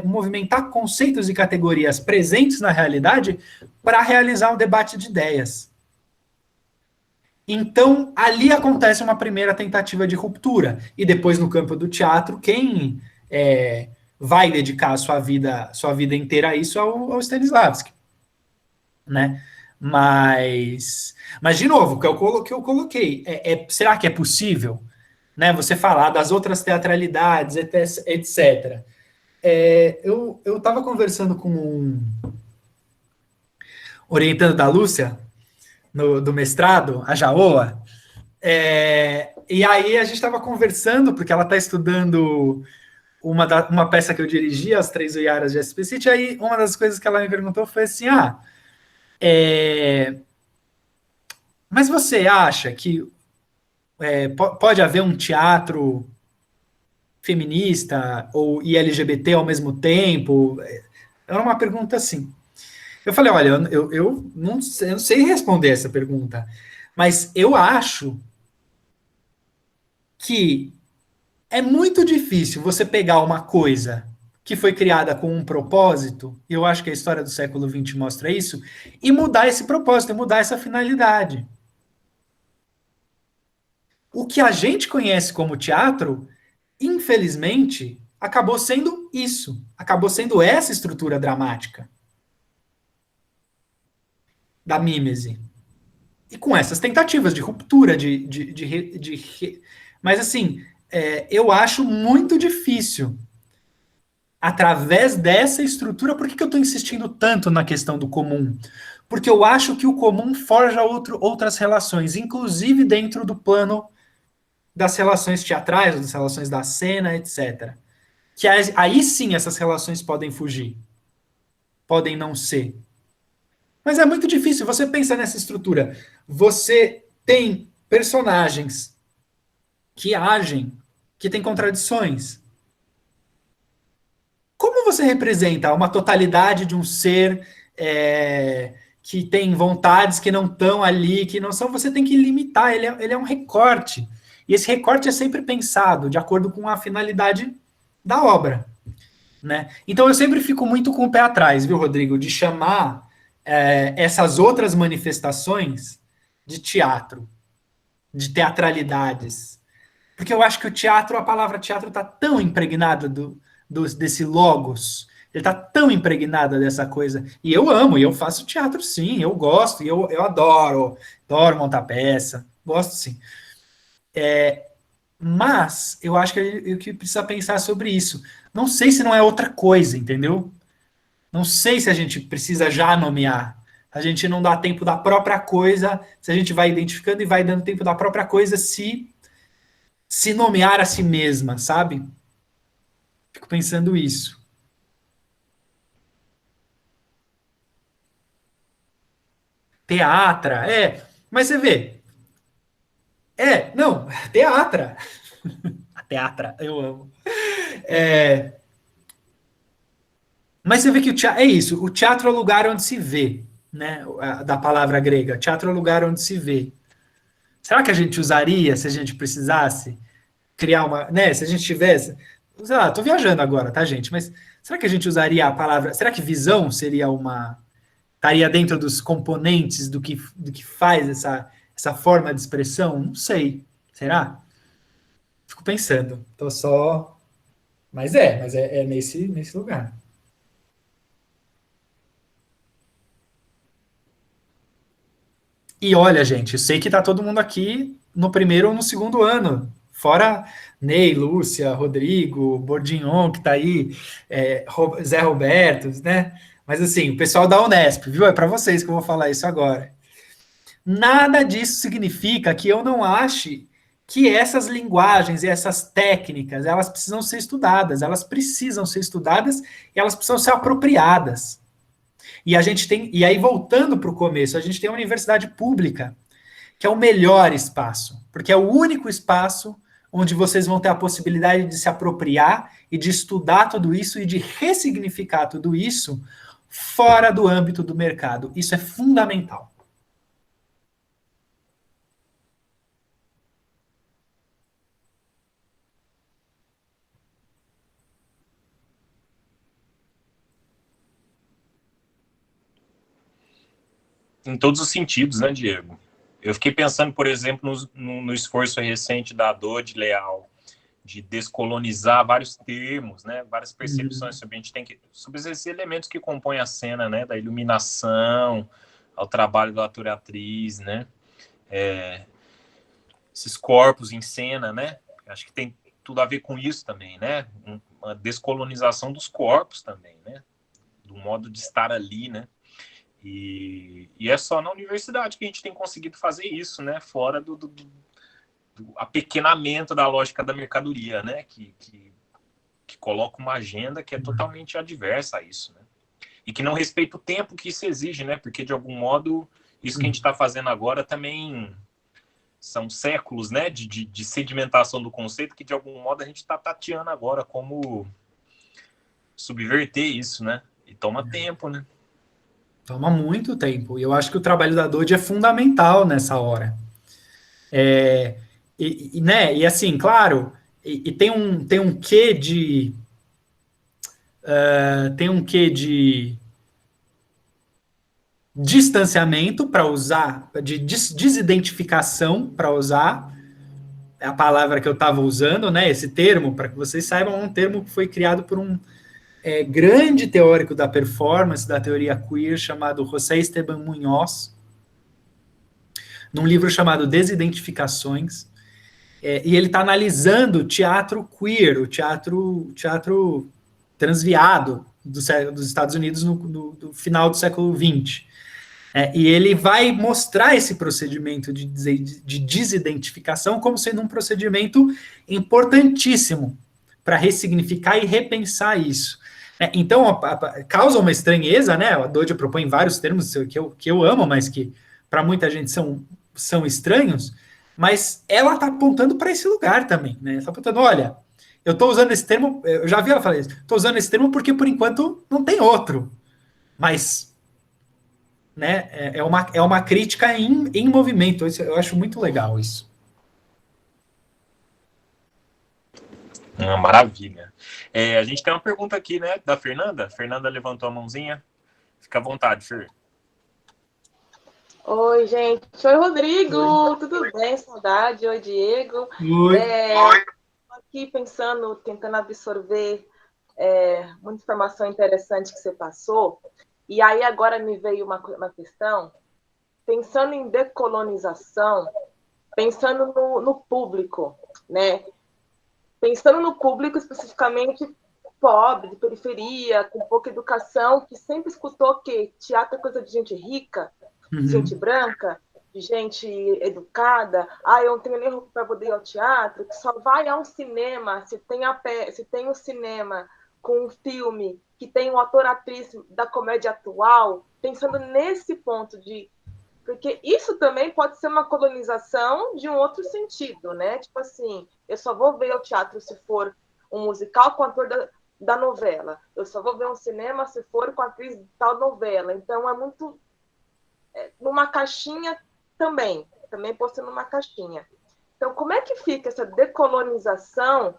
movimentar conceitos e categorias presentes na realidade para realizar um debate de ideias. Então, ali acontece uma primeira tentativa de ruptura. E depois, no campo do teatro, quem vai dedicar a sua vida inteira a isso é o Stanislavski. Né? Mas, de novo, o que eu coloquei, será que é possível, né, você falar das outras teatralidades, etc. Eu estava conversando com um orientando da Lúcia, do mestrado, a Jaoa, e aí a gente estava conversando, porque ela está estudando uma peça que eu dirigi, As Três Uiaras de SP City, aí uma das coisas que ela me perguntou foi assim, mas você acha que pode haver um teatro feminista e LGBT ao mesmo tempo? Era uma pergunta assim. Eu falei, olha, eu não sei responder essa pergunta, mas eu acho que é muito difícil você pegar uma coisa que foi criada com um propósito, e eu acho que a história do século XX mostra isso, e mudar esse propósito, e mudar essa finalidade. O que a gente conhece como teatro, infelizmente, acabou sendo isso. Acabou sendo essa estrutura dramática da mímese. E com essas tentativas de ruptura, mas assim, eu acho muito difícil, através dessa estrutura. Por que eu estou insistindo tanto na questão do comum? Porque eu acho que o comum forja outras relações, inclusive dentro do plano das relações teatrais, das relações da cena, etc. Que aí sim essas relações podem fugir, podem não ser. Mas é muito difícil. Você pensa nessa estrutura. Você tem personagens que agem, que têm contradições. Como você representa uma totalidade de um ser que tem vontades que não estão ali, que não são? Você tem que limitar. Ele é um recorte. E esse recorte é sempre pensado de acordo com a finalidade da obra, né? Então eu sempre fico muito com o pé atrás, viu, Rodrigo, de chamar essas outras manifestações de teatro, de teatralidades. Porque eu acho que o teatro, a palavra teatro está tão impregnada desse logos, ele está tão impregnada dessa coisa. E eu amo, e eu faço teatro sim, eu gosto, e eu adoro montar peça, gosto sim. Mas eu acho que precisa pensar sobre isso. Não sei se não é outra coisa, entendeu? Não sei se a gente precisa já nomear. A gente não dá tempo da própria coisa, se a gente vai identificando e vai dando tempo da própria coisa se nomear a si mesma, sabe? Fico pensando isso. Teatra, mas você vê. Não, teatra. A teatra, eu amo. Mas você vê que o teatro é isso. O teatro é o lugar onde se vê, né? Da palavra grega. Teatro é o lugar onde se vê. Será que a gente usaria, se a gente precisasse, criar uma, né? Se a gente tivesse, sei lá, tô viajando agora, tá, gente? Mas será que a gente usaria a palavra? Será que visão seria estaria dentro dos componentes do que faz essa forma de expressão? Não sei. Será? Fico pensando. Tô só. Mas é nesse lugar. E olha, gente, eu sei que tá todo mundo aqui no primeiro ou no segundo ano. Fora Ney, Lúcia, Rodrigo, Bordignon, que tá aí, Zé Roberto, né? Mas assim, o pessoal da Unesp, viu? É para vocês que eu vou falar isso agora. Nada disso significa que eu não ache que essas linguagens e essas técnicas, elas precisam ser estudadas, e elas precisam ser apropriadas. E a gente tem, e aí voltando para o começo, a gente tem a universidade pública, que é o melhor espaço, porque é o único espaço onde vocês vão ter a possibilidade de se apropriar e de estudar tudo isso e de ressignificar tudo isso fora do âmbito do mercado. Isso é fundamental. Em todos os sentidos, né, Diego? Eu fiquei pensando, por exemplo, no esforço recente da Dodge Leal de descolonizar vários termos, né, várias percepções sobre esses elementos que compõem a cena, né, da iluminação ao trabalho do ator-atriz, né, esses corpos em cena, né, acho que tem tudo a ver com isso também, né, uma descolonização dos corpos também, né, do modo de estar ali, né. E é só na universidade que a gente tem conseguido fazer isso, né? Fora do apequenamento da lógica da mercadoria, né? Que coloca uma agenda que é totalmente adversa a isso, né? E que não respeita o tempo que isso exige, né? Porque, de algum modo, isso que a gente está fazendo agora também são séculos, né? De sedimentação do conceito que, de algum modo, a gente está tateando agora como subverter isso, né? E toma tempo, né? Toma muito tempo. E eu acho que o trabalho da Dodge é fundamental nessa hora. Né? E assim, claro, tem um quê de. Tem um quê de distanciamento para usar, de desidentificação para usar. É a palavra que eu estava usando, né? Esse termo, para que vocês saibam, é um termo que foi criado por um grande teórico da performance, da teoria queer, chamado José Esteban Muñoz, num livro chamado Desidentificações, e ele está analisando o teatro queer, o teatro transviado dos Estados Unidos no final do século XX. E ele vai mostrar esse procedimento de desidentificação como sendo um procedimento importantíssimo para ressignificar e repensar isso. Então, causa uma estranheza, né? A Dodge propõe vários termos que eu amo, mas que para muita gente são estranhos, mas ela está apontando para esse lugar também, né? Ela está apontando, olha, eu estou usando esse termo, eu já vi ela falar isso, estou usando esse termo porque, por enquanto, não tem outro. Mas, né, é uma crítica em movimento. Eu acho muito legal isso. Maravilha. A gente tem uma pergunta aqui, né, da Fernanda. A Fernanda levantou a mãozinha. Fica à vontade, Fer. Oi, gente. Oi, Rodrigo. Tudo bem? Saudade. Oi, Diego. Oi. Aqui pensando, tentando absorver muita informação interessante que você passou. E aí agora me veio uma questão. Pensando em decolonização, pensando no público, né? Pensando no público especificamente pobre, de periferia, com pouca educação, que sempre escutou que teatro é coisa de gente rica, de gente branca, de gente educada. Eu não tenho nem roupa para poder ir ao teatro, que só vai a um cinema se tem um cinema com um filme que tem um ator-atriz da comédia atual, pensando nesse ponto de... Porque isso também pode ser uma colonização de um outro sentido, né? Tipo assim, eu só vou ver o teatro se for um musical com o ator da novela. Eu só vou ver um cinema se for com a atriz de tal novela. Então, é muito... numa caixinha também pode ser numa caixinha. Então, como é que fica essa decolonização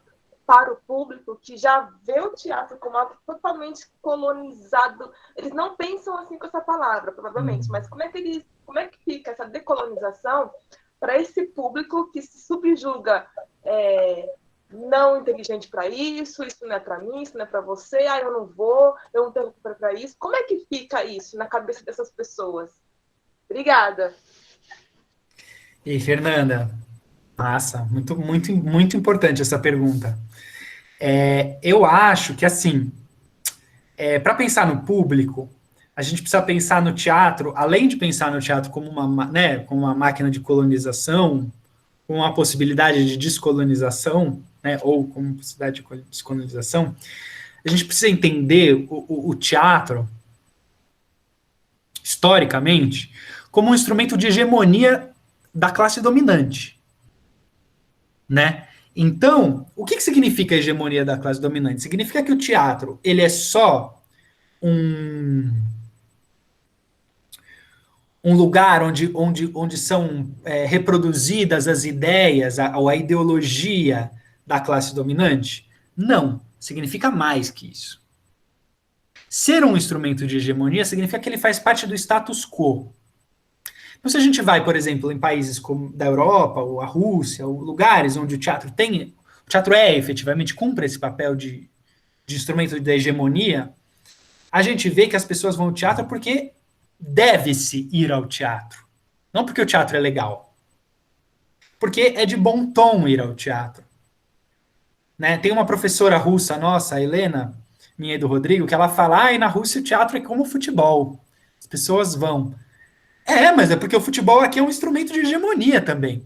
para o público que já vê o teatro como algo totalmente colonizado? Eles não pensam assim com essa palavra, provavelmente, mas como é que fica essa decolonização para esse público que se subjuga não inteligente para isso não é para mim, isso não é para você, eu não vou, eu não tenho para isso. Como é que fica isso na cabeça dessas pessoas? Obrigada. E Fernanda, massa, muito, muito, muito importante essa pergunta. Eu acho que, assim, para pensar no público, a gente precisa pensar no teatro, além de pensar no teatro como como uma máquina de colonização, com uma possibilidade de descolonização, né, ou como possibilidade de descolonização, a gente precisa entender o teatro, historicamente, como um instrumento de hegemonia da classe dominante, né? Então, o que significa a hegemonia da classe dominante? Significa que o teatro, ele é só um lugar onde são reproduzidas as ideias ou a ideologia da classe dominante? Não, significa mais que isso. Ser um instrumento de hegemonia significa que ele faz parte do status quo. Então, se a gente vai, por exemplo, em países como da Europa, ou a Rússia, ou lugares onde o teatro efetivamente cumpre esse papel de instrumento de hegemonia, a gente vê que as pessoas vão ao teatro porque deve-se ir ao teatro. Não porque o teatro é legal. Porque é de bom tom ir ao teatro. Né? Tem uma professora russa nossa, a Helena, minha e do Rodrigo, que ela fala, na Rússia o teatro é como futebol. As pessoas vão. Mas é porque o futebol aqui é um instrumento de hegemonia também.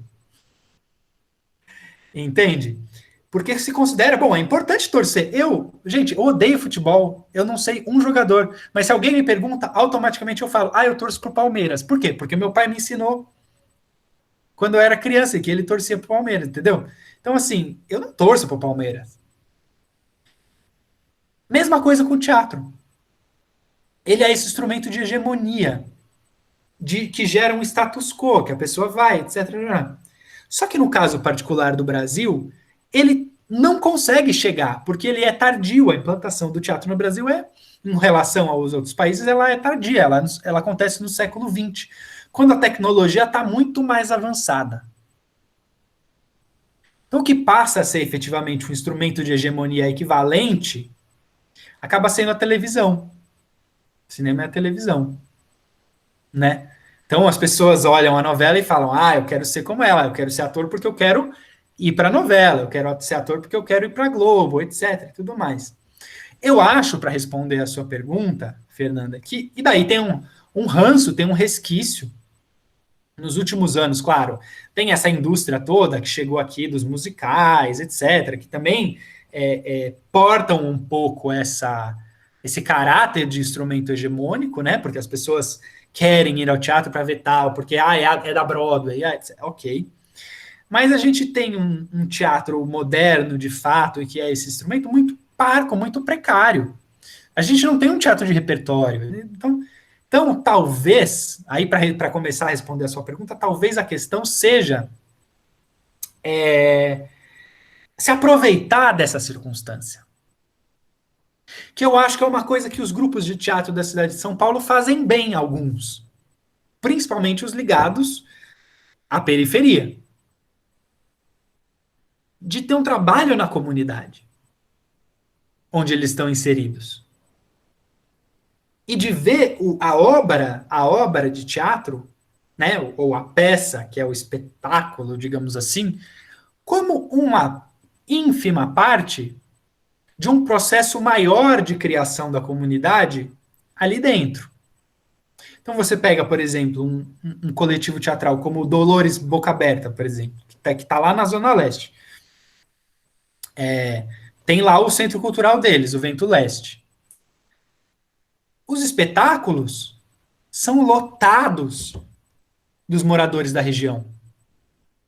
Entende? Porque se considera, é importante torcer. Eu odeio futebol, eu não sei um jogador, mas se alguém me pergunta, automaticamente eu falo, eu torço pro Palmeiras. Por quê? Porque meu pai me ensinou quando eu era criança, que ele torcia pro Palmeiras, entendeu? Então, assim, eu não torço pro Palmeiras. Mesma coisa com o teatro. Ele é esse instrumento de hegemonia, que gera um status quo, que a pessoa vai, etc. Só que no caso particular do Brasil, ele não consegue chegar, porque ele é tardio. A implantação do teatro no Brasil em relação aos outros países, ela é tardia, ela acontece no século XX, quando a tecnologia está muito mais avançada. Então, o que passa a ser efetivamente um instrumento de hegemonia equivalente, acaba sendo a televisão. O cinema é a televisão, né? Então as pessoas olham a novela e falam, eu quero ser como ela, eu quero ser ator porque eu quero ir para a novela, eu quero ser ator porque eu quero ir para a Globo, etc, tudo mais. Eu acho, para responder a sua pergunta, Fernanda, que, e daí tem um ranço, tem um resquício, nos últimos anos, claro, tem essa indústria toda que chegou aqui dos musicais, etc., que também portam um pouco esse caráter de instrumento hegemônico, né? Porque as pessoas querem ir ao teatro para ver tal, porque é da Broadway, etc. Ok. Mas a gente tem um teatro moderno, de fato, e que é esse instrumento muito parco, muito precário. A gente não tem um teatro de repertório. Então talvez, aí para começar a responder a sua pergunta, talvez a questão seja se aproveitar dessa circunstância. Que eu acho que é uma coisa que os grupos de teatro da cidade de São Paulo fazem bem, alguns. Principalmente os ligados à periferia. De ter um trabalho na comunidade onde eles estão inseridos. E de ver a obra de teatro, né, ou a peça, que é o espetáculo, digamos assim, como uma ínfima parte de um processo maior de criação da comunidade ali dentro. Então você pega, por exemplo, um coletivo teatral como o Dolores Boca Aberta, por exemplo, que está lá na Zona Leste. Tem lá o centro cultural deles, o Vento Leste. Os espetáculos são lotados dos moradores da região,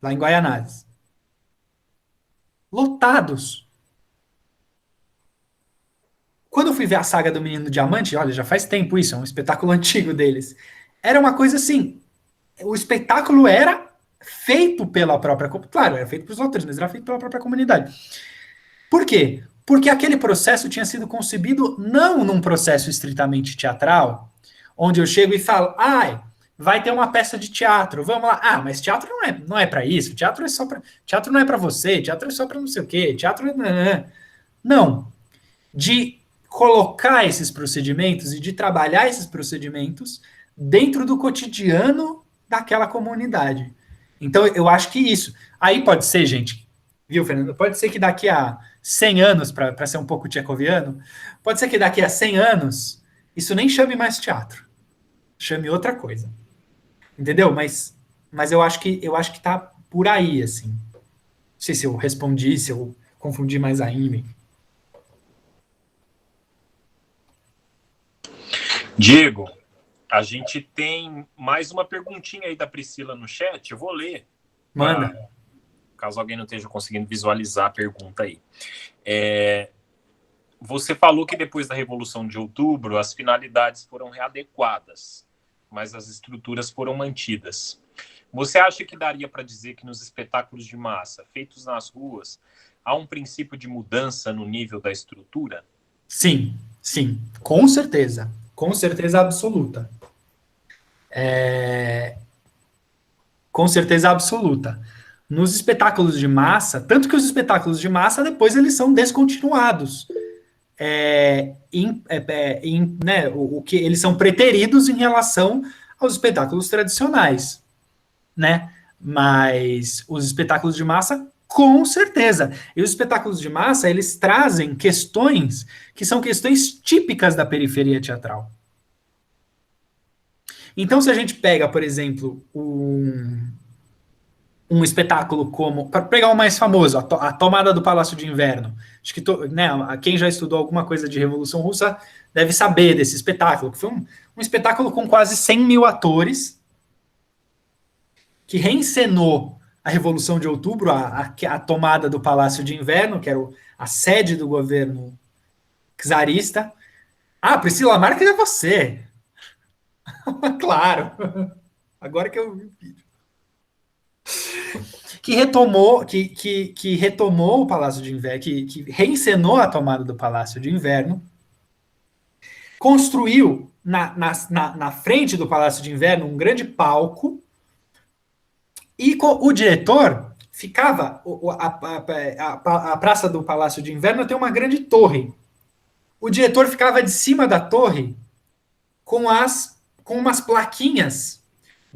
lá em Guaianazes. Lotados. Quando eu fui ver a saga do Menino Diamante, olha, já faz tempo isso, é um espetáculo antigo deles. Era uma coisa assim, o espetáculo era feito pela própria, claro, era feito pelos autores, mas era feito pela própria comunidade. Por quê? Porque aquele processo tinha sido concebido não num processo estritamente teatral, onde eu chego e falo, vai ter uma peça de teatro, vamos lá. Mas teatro não é para isso, teatro é só para, teatro não é para você, teatro é só para não sei o quê, teatro não. De colocar esses procedimentos e de trabalhar esses procedimentos dentro do cotidiano daquela comunidade. Então, eu acho que isso. Aí pode ser, gente, viu, Fernando? Pode ser que daqui a 100 anos, para ser um pouco tchecoviano, pode ser que daqui a 100 anos isso nem chame mais teatro. Chame outra coisa. Entendeu? Mas eu acho que tá por aí, assim. Não sei se eu respondi, se eu confundi mais ainda. Diego, a gente tem mais uma perguntinha aí da Priscila no chat. Eu vou ler. Manda. Caso alguém não esteja conseguindo visualizar a pergunta aí. Você falou que depois da Revolução de Outubro as finalidades foram readequadas, mas as estruturas foram mantidas. Você acha que daria para dizer que nos espetáculos de massa feitos nas ruas há um princípio de mudança no nível da estrutura? Sim, com certeza absoluta. Com certeza absoluta. Nos espetáculos de massa, tanto que os espetáculos de massa depois eles são descontinuados. O que eles são preteridos em relação aos espetáculos tradicionais, né? Mas os espetáculos de massa, com certeza. E os espetáculos de massa, eles trazem questões que são questões típicas da periferia teatral. Então, se a gente pega, por exemplo, um espetáculo como... Para pegar o mais famoso, a Tomada do Palácio de Inverno. Acho que quem já estudou alguma coisa de Revolução Russa deve saber desse espetáculo, que foi um espetáculo com quase 100 mil atores, que reencenou a Revolução de Outubro, a tomada do Palácio de Inverno, que era a sede do governo czarista. Priscila Marques é você! Claro! Agora que eu vi o vídeo. Que retomou o Palácio de Inverno, que reencenou a tomada do Palácio de Inverno, construiu na frente do Palácio de Inverno um grande palco, e o diretor ficava, a Praça do Palácio de Inverno tem uma grande torre. O diretor ficava de cima da torre com umas plaquinhas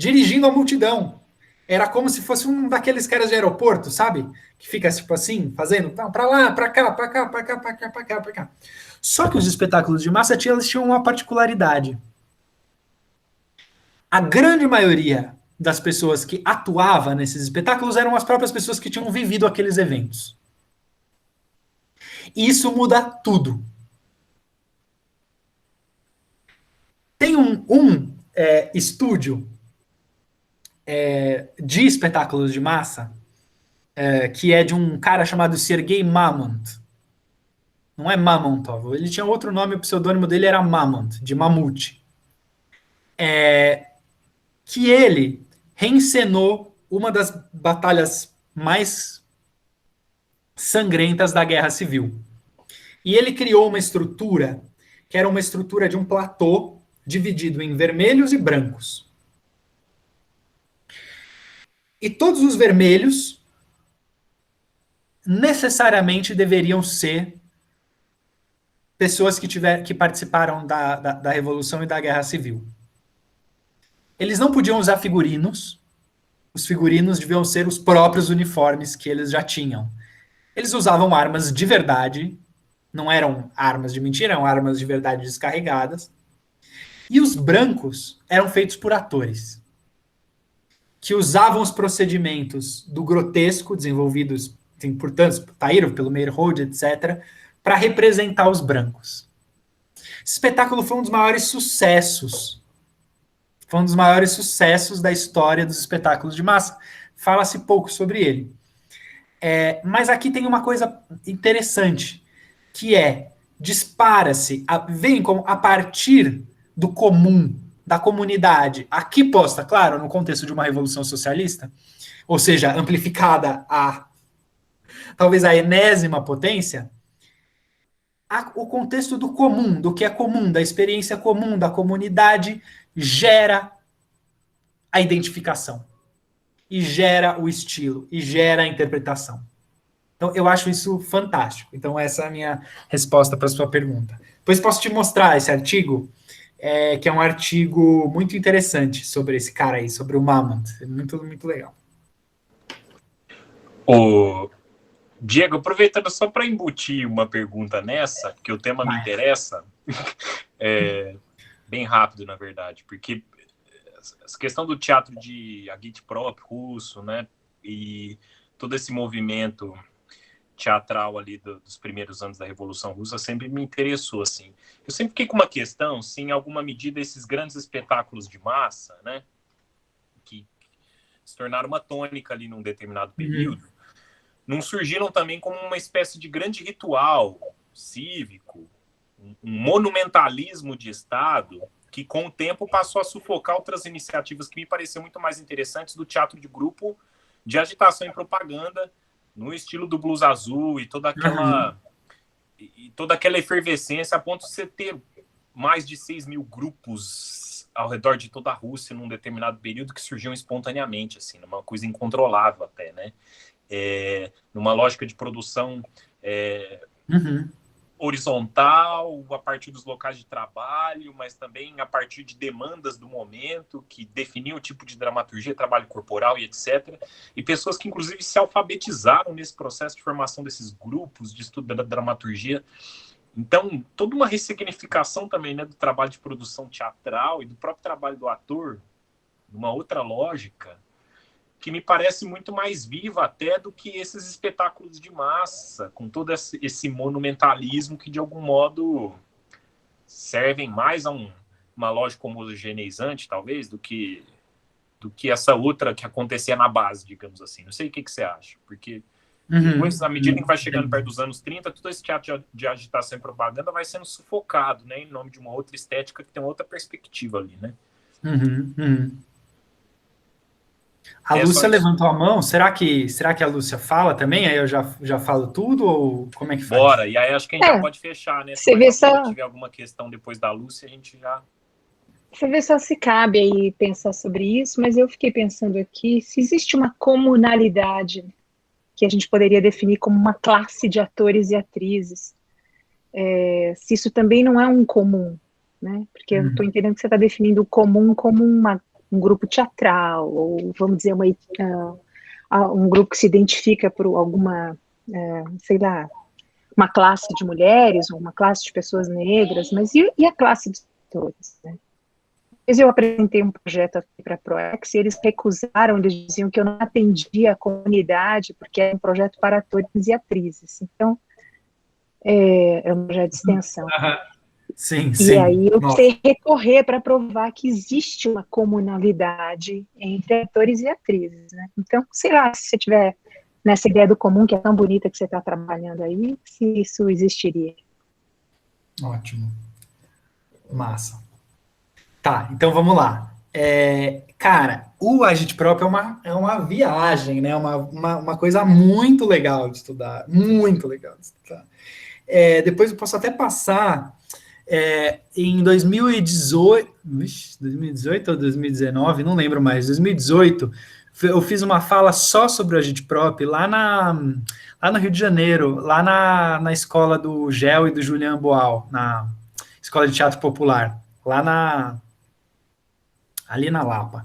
dirigindo a multidão. Era como se fosse um daqueles caras de aeroporto, sabe? Que fica tipo assim, fazendo para lá, para cá, para cá, para cá, para cá, para cá, para cá. Só que os espetáculos de massa eles tinham uma particularidade. A grande maioria das pessoas que atuava nesses espetáculos eram as próprias pessoas que tinham vivido aqueles eventos. E isso muda tudo. Tem um estúdio de espetáculos de massa que é de um cara chamado Sergei Mamont. Não é Mamontov. Ele tinha outro nome, o pseudônimo dele era Mamont, de mamute. Que ele reencenou uma das batalhas mais sangrentas da Guerra Civil. E ele criou uma estrutura que era uma estrutura de um platô dividido em vermelhos e brancos. E todos os vermelhos necessariamente deveriam ser pessoas que participaram da Revolução e da Guerra Civil. Eles não podiam usar figurinos. Os figurinos deviam ser os próprios uniformes que eles já tinham. Eles usavam armas de verdade, não eram armas de mentira, eram armas de verdade descarregadas. E os brancos eram feitos por atores, que usavam os procedimentos do grotesco, desenvolvidos por Taírov, pelo Meyerhold, etc., para representar os brancos. Esse espetáculo foi um dos maiores sucessos. Foi um dos maiores sucessos da história dos espetáculos de massa. Fala-se pouco sobre ele. Mas aqui tem uma coisa interessante, que dispara-se, vem a partir do comum, da comunidade, aqui posta, claro, no contexto de uma revolução socialista, ou seja, amplificada talvez a enésima potência, o contexto do comum, do que é comum, da experiência comum, da comunidade, gera a identificação, e gera o estilo, e gera a interpretação. Então, eu acho isso fantástico. Então, essa é a minha resposta para a sua pergunta. Depois posso te mostrar esse artigo, que é um artigo muito interessante sobre esse cara aí, sobre o Mamont. É muito, muito legal. Diego, aproveitando só para embutir uma pergunta nessa, porque o tema me interessa, bem rápido, na verdade, porque essa questão do teatro de agitprop russo, né, e todo esse movimento teatral ali dos primeiros anos da Revolução Russa sempre me interessou, assim. Eu sempre fiquei com uma questão, se em alguma medida esses grandes espetáculos de massa, né, que se tornaram uma tônica ali num determinado período, não surgiram também como uma espécie de grande ritual cívico, um monumentalismo de Estado, que com o tempo passou a sufocar outras iniciativas que me pareciam muito mais interessantes do teatro de grupo, de agitação e propaganda, no estilo do Blues Azul e toda aquela efervescência, a ponto de você ter mais de 6 mil grupos ao redor de toda a Rússia num determinado período que surgiam espontaneamente, assim, uma coisa incontrolável até, né? Numa lógica de produção horizontal, a partir dos locais de trabalho, mas também a partir de demandas do momento, que definiam o tipo de dramaturgia, trabalho corporal e etc. E pessoas que, inclusive, se alfabetizaram nesse processo de formação desses grupos de estudo da dramaturgia. Então, toda uma ressignificação também, né, do trabalho de produção teatral e do próprio trabalho do ator, numa outra lógica, que me parece muito mais viva até do que esses espetáculos de massa, com todo esse monumentalismo que, de algum modo, servem mais a uma lógica homogeneizante, talvez, do que essa outra que acontecia na base, digamos assim. Não sei o que você acha, porque depois, à medida que vai chegando perto dos anos 30, todo esse teatro de agitação e propaganda vai sendo sufocado, né, em nome de uma outra estética que tem outra perspectiva ali, né? A Lúcia levantou a mão. Será que a Lúcia fala também? Aí eu já falo tudo ou como é que faz? Bora, e aí acho que a gente já pode fechar, né? Se tiver alguma questão depois da Lúcia, a gente já... Você vê só se cabe aí pensar sobre isso, mas eu fiquei pensando aqui, se existe uma comunalidade que a gente poderia definir como uma classe de atores e atrizes, se isso também não é um comum, né? Porque eu estou entendendo que você está definindo o comum como um grupo teatral, ou vamos dizer, um grupo que se identifica por alguma, sei lá, uma classe de mulheres, ou uma classe de pessoas negras, mas e a classe dos atores, né? Mas eu apresentei um projeto aqui para a ProEx e eles recusaram, eles diziam que eu não atendia a comunidade, porque era um projeto para atores e atrizes. Então, é um projeto de extensão. Sim, E sim. aí eu Nossa. precisei recorrer para provar que existe uma comunalidade entre atores e atrizes, né? Então, sei lá, se você tiver nessa ideia do comum, que é tão bonita que você está trabalhando aí, se isso existiria. Ótimo. Massa. Tá, então vamos lá. Cara, o agitprop é uma viagem, né? Uma coisa muito legal de estudar. Muito legal de estudar. Depois eu posso até passar em 2018, 2018 ou 2019, não lembro mais, 2018, eu fiz uma fala só sobre o agitprop lá no Rio de Janeiro, lá na escola do Gel e do Julian Boal, na Escola de Teatro Popular, ali na Lapa.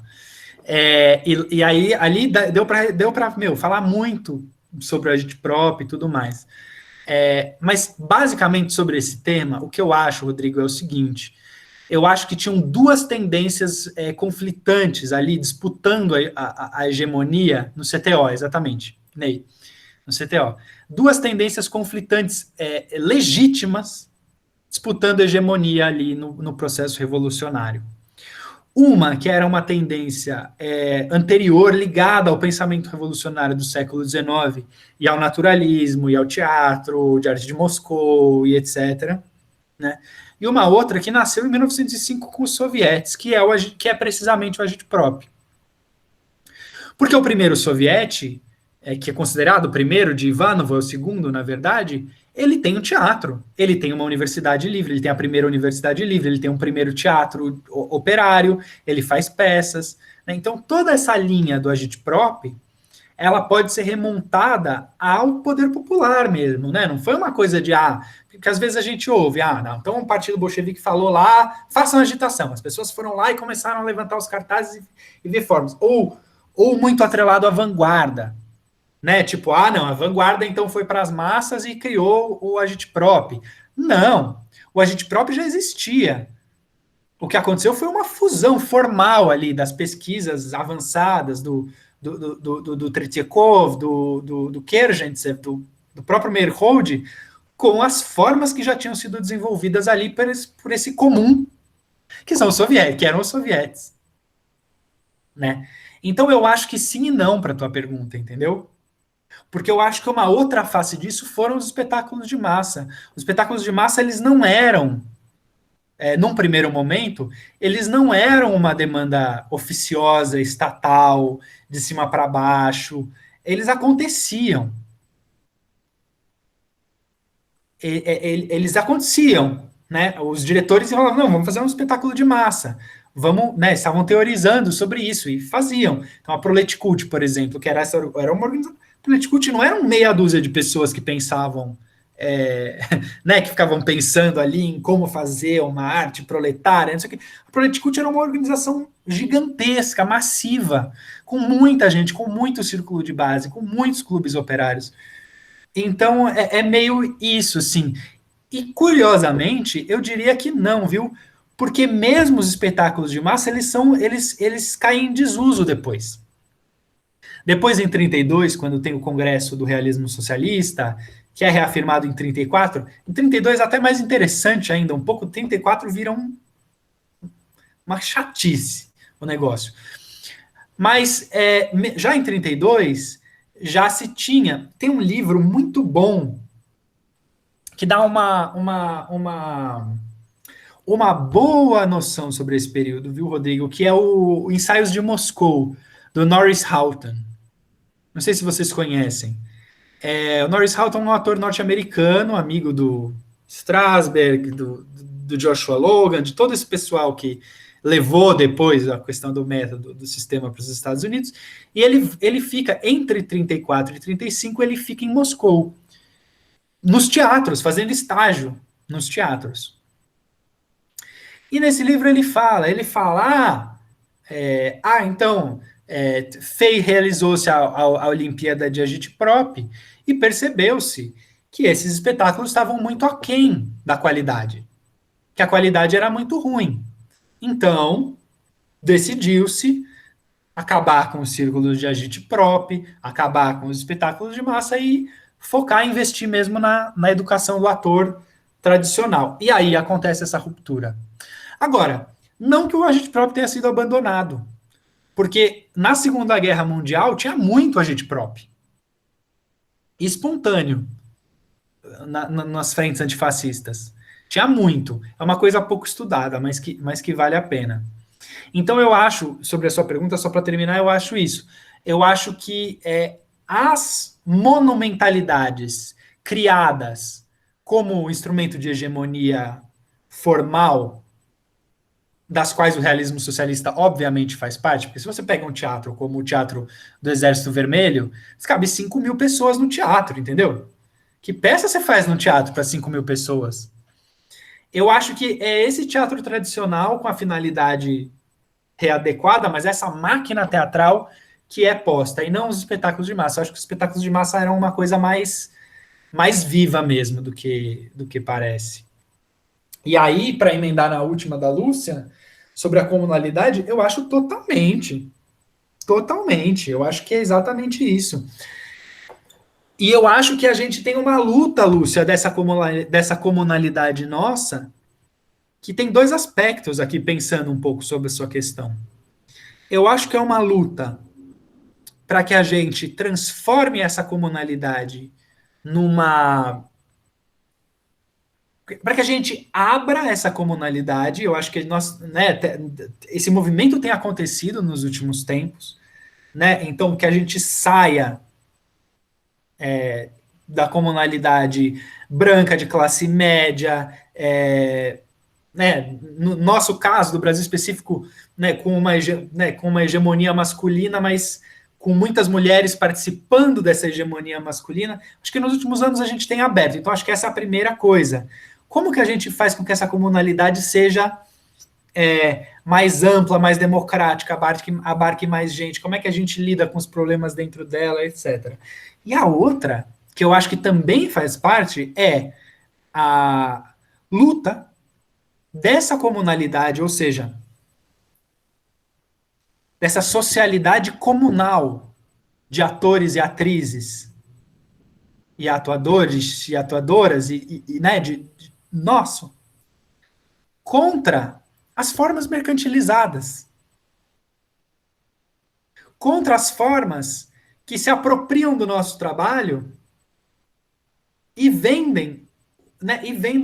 E aí ali deu para falar muito sobre o agitprop e tudo mais. Mas, basicamente, sobre esse tema, o que eu acho, Rodrigo, é o seguinte: eu acho que tinham duas tendências conflitantes ali, disputando a hegemonia no CTO, exatamente, Ney, no CTO. Duas tendências conflitantes legítimas, disputando a hegemonia ali no processo revolucionário. Uma que era uma tendência anterior, ligada ao pensamento revolucionário do século XIX, e ao naturalismo, e ao teatro, de arte de Moscou, e etc., né? E uma outra que nasceu em 1905 com os sovietes, que é precisamente o agitprop. Porque o primeiro soviete, que é considerado o primeiro de Ivanov, é o segundo, na verdade, ele tem um teatro, ele tem uma universidade livre, ele tem a primeira universidade livre, ele tem um primeiro teatro operário, ele faz peças, né? Então, toda essa linha do agitprop, ela pode ser remontada ao poder popular mesmo, né? Não foi uma coisa de, porque às vezes a gente ouve, não, então o partido bolchevique falou lá, façam agitação, as pessoas foram lá e começaram a levantar os cartazes e ver formas, ou muito atrelado à vanguarda, né? Tipo, não, a vanguarda então foi para as massas e criou o agitprop. Não, o agitprop já existia. O que aconteceu foi uma fusão formal ali das pesquisas avançadas do Tretьяков, do Kerjentsev, do próprio Meyerhold, com as formas que já tinham sido desenvolvidas ali por esse comum, que eram os sovietes, né? Então eu acho que sim e não para a tua pergunta, entendeu? Porque eu acho que uma outra face disso foram os espetáculos de massa. Os espetáculos de massa, eles não eram, num primeiro momento, eles não eram uma demanda oficiosa, estatal, de cima para baixo. Eles aconteciam. Eles aconteciam, né? Os diretores falavam, não, vamos fazer um espetáculo de massa. Vamos, né? Estavam teorizando sobre isso e faziam. Então, a Proletkult, por exemplo, que era uma organização. A Proletkult não eram meia dúzia de pessoas que pensavam, né, que ficavam pensando ali em como fazer uma arte proletária, não sei o quê. A Proletkult era uma organização gigantesca, massiva, com muita gente, com muito círculo de base, com muitos clubes operários. Então, é meio isso, sim. E, curiosamente, eu diria que não, viu? Porque mesmo os espetáculos de massa, eles caem em desuso depois. Depois, em 32, quando tem o Congresso do Realismo Socialista, que é reafirmado em 34, em 32 até mais interessante ainda, um pouco, 34 vira uma chatice o negócio. Mas, já em 32, já se tem um livro muito bom que dá uma boa noção sobre esse período, viu, Rodrigo? Que é o Ensaios de Moscou, do Norris Houghton. Não sei se vocês conhecem. O Norris Houghton é um ator norte-americano, amigo do Strasberg, do Joshua Logan, de todo esse pessoal que levou depois a questão do método do sistema para os Estados Unidos, e ele fica, entre 34 e 35, ele fica em Moscou, nos teatros, fazendo estágio nos teatros. E nesse livro ele fala, então, realizou-se a Olimpíada de Agitprop e percebeu-se que esses espetáculos estavam muito aquém da qualidade, que a qualidade era muito ruim. Então, decidiu-se acabar com os círculos de agitprop, acabar com os espetáculos de massa e focar, investir mesmo na educação do ator tradicional. E aí acontece essa ruptura. Agora, não que o agitprop tenha sido abandonado, porque na Segunda Guerra Mundial tinha muito agitprop. Espontâneo. Nas frentes antifascistas. Tinha muito. É uma coisa pouco estudada, mas que vale a pena. Então, eu acho, sobre a sua pergunta, só para terminar, eu acho isso. Eu acho que as monumentalidades criadas como instrumento de hegemonia formal, das quais o realismo socialista obviamente faz parte, porque se você pega um teatro como o Teatro do Exército Vermelho, cabe 5 mil pessoas no teatro, entendeu? Que peça você faz no teatro para 5 mil pessoas? Eu acho que é esse teatro tradicional com a finalidade readequada, mas essa máquina teatral que é posta, e não os espetáculos de massa. Eu acho que os espetáculos de massa eram uma coisa mais viva mesmo do que parece. E aí, para emendar na última da Lúcia, sobre a comunalidade, eu acho totalmente. Eu acho que é exatamente isso. E eu acho que a gente tem uma luta, Lúcia, dessa comunalidade nossa, que tem 2 aspectos aqui, pensando um pouco sobre a sua questão. Eu acho que é uma luta para que a gente transforme essa comunalidade para que a gente abra essa comunalidade. Eu acho que esse movimento tem acontecido nos últimos tempos, né? Então, que a gente saia da comunalidade branca de classe média, no nosso caso, do Brasil específico, com uma hegemonia masculina, mas com muitas mulheres participando dessa hegemonia masculina. Acho que nos últimos anos a gente tem aberto. Então, acho que essa é a primeira coisa. Como que a gente faz com que essa comunalidade seja mais ampla, mais democrática, abarque mais gente? Como é que a gente lida com os problemas dentro dela, etc. E a outra, que eu acho que também faz parte, é a luta dessa comunalidade, ou seja, dessa socialidade comunal de atores e atrizes, e atuadores e atuadoras, nosso, contra as formas mercantilizadas, contra as formas que se apropriam do nosso trabalho e vendem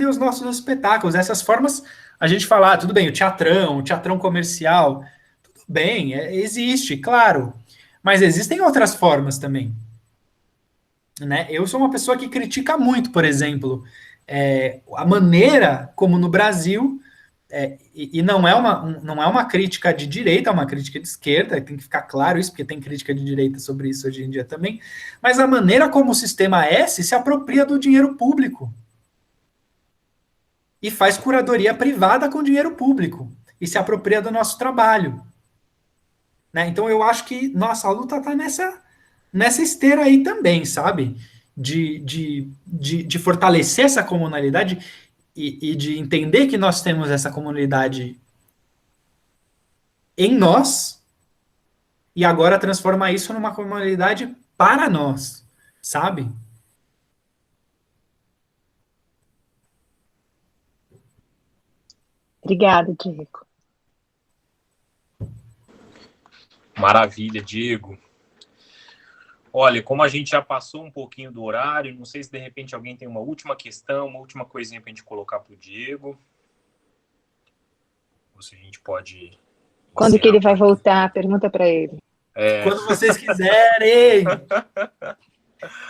os nossos espetáculos. Essas formas, a gente fala, tudo bem, o teatrão comercial, tudo bem, existe, claro, mas existem outras formas também. Né? Eu sou uma pessoa que critica muito, por exemplo, a maneira como no Brasil, e não é uma crítica de direita, é uma crítica de esquerda, tem que ficar claro isso, porque tem crítica de direita sobre isso hoje em dia também, mas a maneira como o sistema S se apropria do dinheiro público e faz curadoria privada com dinheiro público e se apropria do nosso trabalho. Né? Então eu acho que nossa luta está nessa esteira aí também, sabe? De fortalecer essa comunalidade e de entender que nós temos essa comunidade em nós e agora transformar isso numa comunidade para nós, sabe? Obrigada, Diego. Maravilha, Diego. Olha, como a gente já passou um pouquinho do horário, não sei se de repente alguém tem uma última questão, uma última coisinha para a gente colocar para o Diego. Ou se a gente pode... Quando que ele vai voltar? Pergunta para ele. Quando vocês quiserem.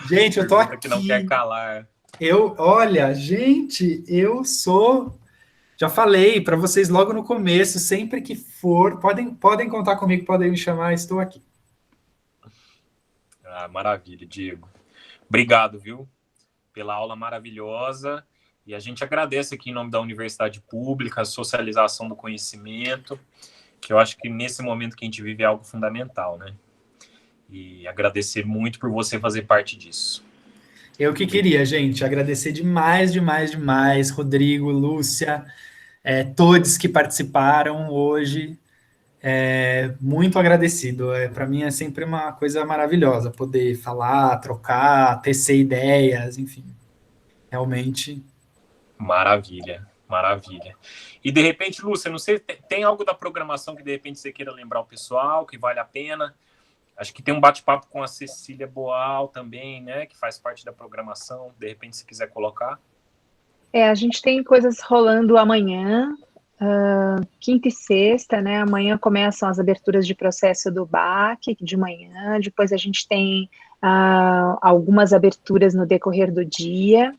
Gente, eu tô aqui. Que não quer calar. Olha, gente, eu sou... Já falei para vocês logo no começo, sempre que for, podem contar comigo, podem me chamar, estou aqui. Maravilha, Diego. Obrigado, viu, pela aula maravilhosa. E a gente agradece aqui em nome da Universidade Pública a socialização do conhecimento. que eu acho que nesse momento que a gente vive é algo fundamental, né? E agradecer muito por você fazer parte disso. Eu que queria, gente, agradecer demais, demais, demais, Rodrigo, Lúcia, todos que participaram hoje. Muito agradecido. Para mim é sempre uma coisa maravilhosa poder falar, trocar, tecer ideias, enfim. Realmente. Maravilha, maravilha. E de repente, Lúcia, não sei, tem algo da programação que de repente você queira lembrar o pessoal, que vale a pena? Acho que tem um bate-papo com a Cecília Boal também, né? Que faz parte da programação. De repente, se quiser colocar. A gente tem coisas rolando amanhã, quinta e sexta, né? Amanhã começam as aberturas de processo do BAC, de manhã. Depois a gente tem algumas aberturas no decorrer do dia.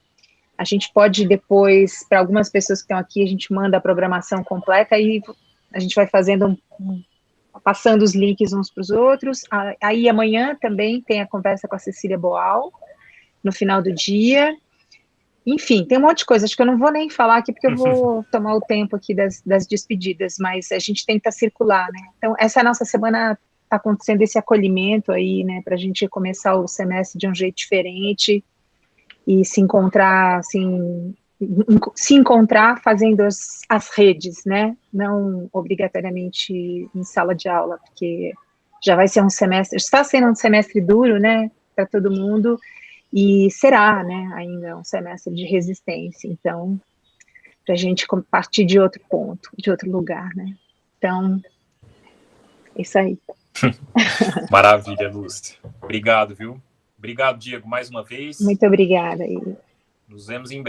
A gente pode depois, para algumas pessoas que estão aqui, a gente manda a programação completa e a gente vai fazendo passando os links uns para os outros. Aí amanhã também tem a conversa com a Cecília Boal, no final do dia. Enfim, tem um monte de coisa, acho que eu não vou nem falar aqui, porque eu vou tomar o tempo aqui das despedidas, mas a gente tenta circular, né? Então, essa nossa semana está acontecendo esse acolhimento aí, né, para a gente começar o semestre de um jeito diferente e se encontrar, assim, fazendo as redes, né? Não obrigatoriamente em sala de aula, porque já vai ser um semestre, está sendo um semestre duro, né, para todo mundo. E será, né, ainda um semestre de resistência, então, para a gente partir de outro ponto, de outro lugar, né? Então, é isso aí. Maravilha, Lúcia. Obrigado, viu? Obrigado, Diego, mais uma vez. Muito obrigada. Nos vemos em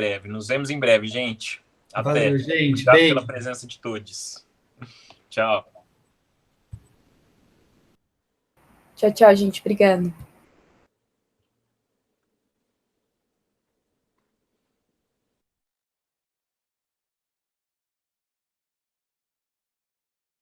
breve, gente. Até. Valeu, gente. Obrigado Beijo. pela presença de todos. Tchau. Tchau, tchau, gente. Obrigada.